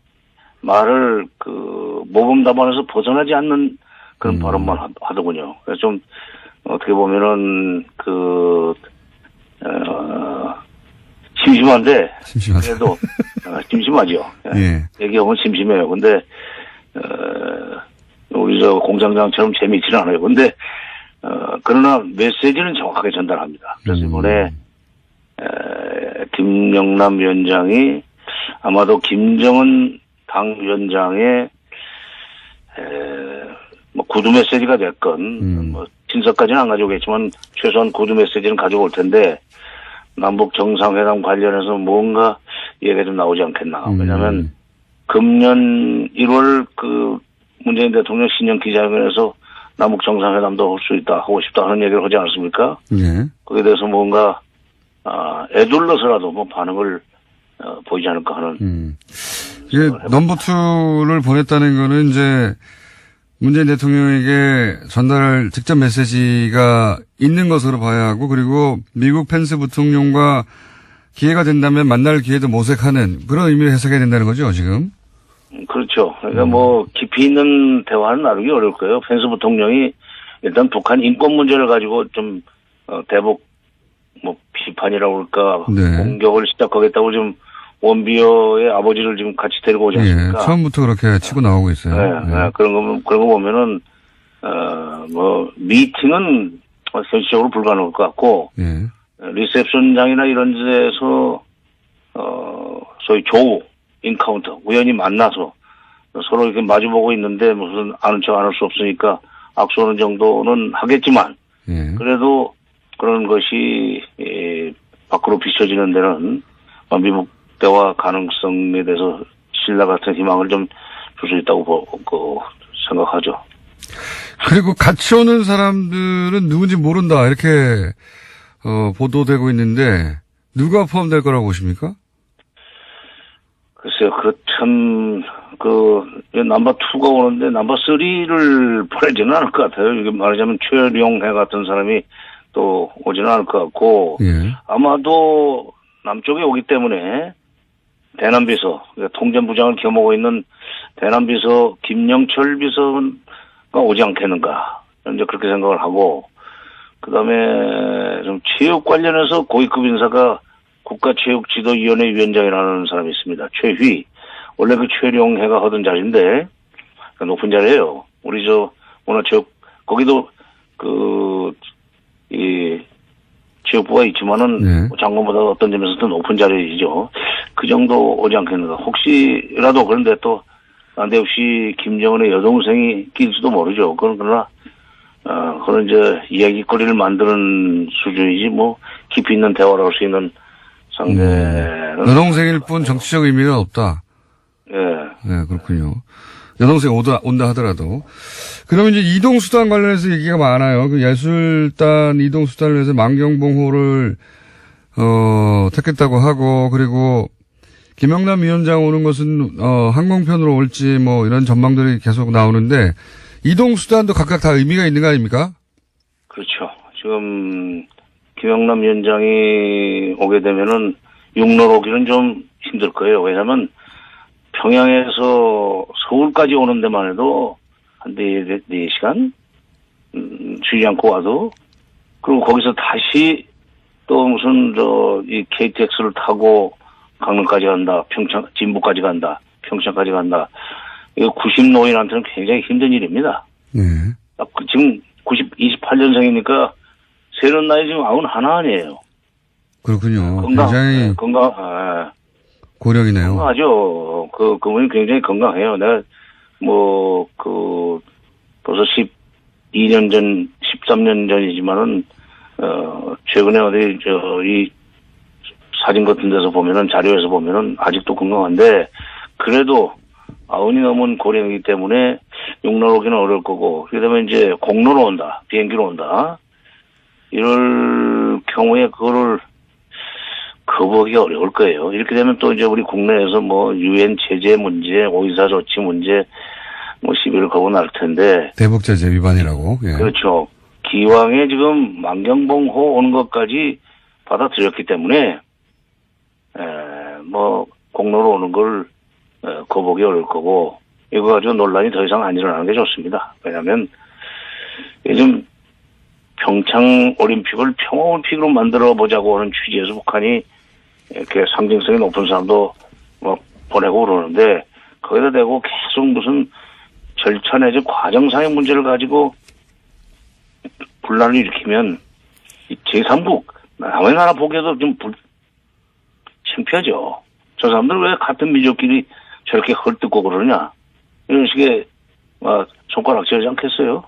말을 모범 답안에서 벗어나지 않는 그런 발언만 하더군요. 그래서 좀, 어떻게 보면은, 심심한데. 그래도, 심심하죠. 예. 얘기하면 심심해요. 근데, 우리 공장장처럼 재미있지는 않아요. 근데, 그러나 메시지는 정확하게 전달합니다. 그래서 이번에, 김영남 위원장이 아마도 김정은 당 위원장의, 구두 메시지가 됐건, 친서까지는 안 가져오겠지만, 최소한 구두 메시지는 가져올 텐데, 남북 정상회담 관련해서 뭔가 얘기가 좀 나오지 않겠나. 왜냐면, 금년 1월 문재인 대통령 신년 기자회견에서 남북 정상회담도 할 수 있다, 하고 싶다 하는 얘기를 하지 않았습니까? 네. 거기에 대해서 뭔가, 애둘러서라도 반응을, 보이지 않을까 하는. 이게 넘버2를 보냈다는 거는 이제 문재인 대통령에게 전달할 직접 메시지가 있는 것으로 봐야 하고, 그리고 미국 펜스 부통령과 기회가 된다면 만날 기회도 모색하는 그런 의미를 해석해야 된다는 거죠, 지금? 그렇죠. 그러니까 뭐 깊이 있는 대화는 나누기 어려울 거예요. 펜스 부통령이 일단 북한 인권 문제를 가지고 좀 대북 뭐 비판이라고 할까 네. 공격을 시작하겠다고 지금 원비어의 아버지를 지금 같이 데리고 오지 않습니까? 예, 처음부터 그렇게 치고 나오고 있어요. 네, 네. 그런 거 보면은 뭐 미팅은 현실적으로 불가능할 것 같고 예. 리셉션장이나 이런 데서 소위 조우 인카운터 우연히 만나서 서로 이렇게 마주보고 있는데 무슨 아는 척 안 할 수 없으니까 악수하는 정도는 하겠지만 예. 그래도 그런 것이 밖으로 비춰지는 데는 미국 대화 가능성에 대해서 신라 같은 희망을 좀 줄 수 있다고 생각하죠. 그리고 같이 오는 사람들은 누군지 모른다 이렇게 보도되고 있는데 누가 포함될 거라고 보십니까? 글쎄요, 넘버2가 오는데 넘버3를 보내지는 않을 것 같아요. 이게 말하자면 최룡해 같은 사람이 또 오지는 않을 것 같고, 예. 아마도 남쪽에 오기 때문에 대남비서, 그러니까 통전부장을 겸하고 있는 대남비서 김영철 비서가 오지 않겠는가. 이제 그렇게 생각을 하고, 그 다음에 좀 체육 관련해서 고위급 인사가 국가체육지도위원회 위원장이라는 사람이 있습니다. 최휘. 원래 그 최룡해가 하던 자리인데, 높은 자리예요. 우리 문화체육, 거기도 체육부가 있지만은, 네. 장관보다 어떤 점에서 더 높은 자리이죠. 그 정도 오지 않겠는가. 혹시라도 그런데 또, 난데없이 김정은의 여동생이 낄지도 모르죠. 그러나, 그런 이제 이야기거리를 만드는 수준이지, 뭐, 깊이 있는 대화를 할 수 있는 상대는. 여동생일 뿐 정치적 의미는 없다. 예. 네, 그렇군요. 여동생 온다 하더라도. 그러면 이제 이동수단 관련해서 얘기가 많아요. 그 예술단 이동수단을 위해서 만경봉호를, 택했다고 하고, 그리고 김영남 위원장 오는 것은, 항공편으로 올지 뭐 이런 전망들이 계속 나오는데, 이동수단도 각각 다 의미가 있는 거 아닙니까? 그렇죠. 지금, 김영남 위원장이 오게 되면은 육로로 오기는 좀 힘들 거예요. 왜냐면 평양에서 서울까지 오는 데만 해도 한 4시간? 쉬지 않고 와도. 그리고 거기서 다시 또 무슨 이 KTX를 타고 강릉까지 간다. 진부까지 간다. 평창까지 간다. 이거 90노인한테는 굉장히 힘든 일입니다. 네. 지금 28년생이니까 세는 나이 지금 91 아니에요. 그렇군요. 건강, 굉장히 고령이네요. 건강하죠. 그분이 굉장히 건강해요. 내가 벌써 12년 전, 13년 전이지만은 최근에 어디 이 사진 같은 데서 보면은 자료에서 보면은 아직도 건강한데 그래도 90이 넘은 고령이기 때문에 육로로 오기는 어려울 거고 그다음에 이제 공로로 온다, 비행기로 온다. 이럴 경우에 그거를 거부하기가 어려울 거예요. 이렇게 되면 또 이제 우리 국내에서 유엔 제재 문제, 오이사 조치 문제, 시비를 걸고 나올 텐데. 대북 제재 위반이라고. 예. 그렇죠. 기왕에 지금 만경봉호 오는 것까지 받아들였기 때문에, 공로로 오는 걸 거부하기 어려울 거고, 이거 가지고 논란이 더 이상 안 일어나는 게 좋습니다. 왜냐면, 요즘 평창 올림픽을 평화올림픽으로 만들어 보자고 하는 취지에서 북한이 이렇게 상징성이 높은 사람도 보내고 그러는데 거기다 대고 계속 무슨 절차 내지 과정상의 문제를 가지고 분란을 일으키면 제3국 남의 나라 보기에도 좀 창피하죠. 저 사람들 왜 같은 민족끼리 저렇게 헐뜯고 그러냐 이런 식의 손가락질하지 않겠어요?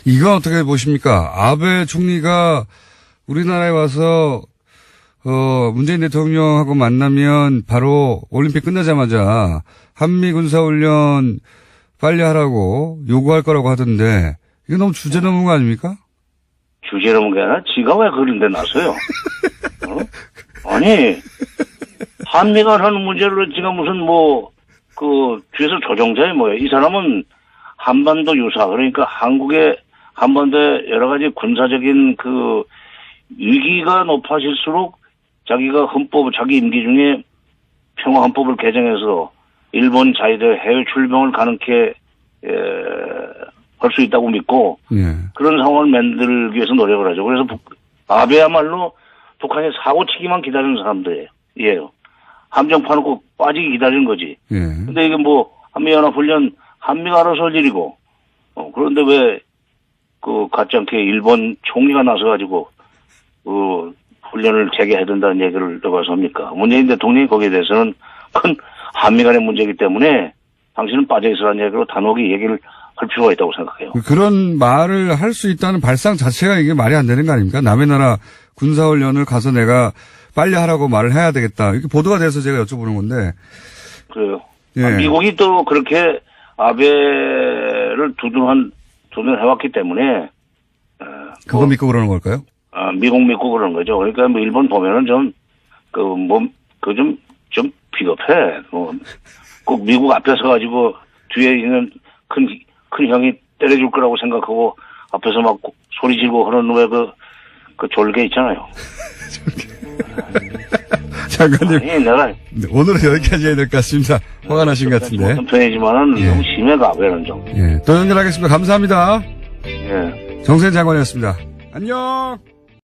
이건 어떻게 보십니까? 아베 총리가 우리나라에 와서 문재인 대통령하고 만나면 바로 올림픽 끝나자마자 한미 군사훈련 빨리 하라고 요구할 거라고 하던데 이거 너무 주제 넘은 거 아닙니까? 주제 넘은 게 아니라 지가 왜 그런 데 나서요? 아니 한미가 하는 문제를 지가 무슨 뒤에서 조종자에 뭐예요? 이 사람은 한반도 유사 그러니까 한국의 한반도의 여러 가지 군사적인 위기가 높아질수록 자기가 자기 임기 중에 평화헌법을 개정해서 일본 자위대 해외 출병을 가능케 할 수 있다고 믿고 예. 그런 상황을 만들기 위해서 노력을 하죠. 그래서 아베야말로 북한이 사고치기만 기다리는 사람들이에요. 함정판을 꼭 빠지기 기다리는 거지. 예. 근데 이게 뭐 한미연합훈련 한미가 알아서 할 일이고 그런데 왜 그 같지 않게 일본 총리가 나서가지고 그 훈련을 재개해야 된다는 얘기를 해봐서 합니까? 문재인 대통령이 거기에 대해서는 큰 한미 간의 문제이기 때문에 당신은 빠져있으라는 얘기로 단호하게 얘기를 할 필요가 있다고 생각해요. 그런 말을 할 수 있다는 발상 자체가 이게 말이 안 되는 거 아닙니까? 남의 나라 군사훈련을 가서 내가 빨리 하라고 말을 해야 되겠다. 이렇게 보도가 돼서 제가 여쭤보는 건데. 그래요. 예. 미국이 또 그렇게 아베를 두둔해왔기 때문에 그거 믿고 그러는 걸까요? 미국 믿고 그러는 거죠. 그러니까 뭐 일본 보면은 좀 비겁해. 꼭 미국 앞에 서가지고 뒤에 있는 큰 형이 때려줄 거라고 생각하고 앞에서 막 소리 지르고 하는 왜 그 졸개 있잖아요. 장관님. 아니, 내가 오늘은 여기까지 해야 될 것 같습니다. 화가 나신 것 같은데. 어떤 편이지만은 예. 너무 심해가 왜는 좀. 예. 또 연결하겠습니다. 감사합니다. 예. 정세현 장관이었습니다. 안녕!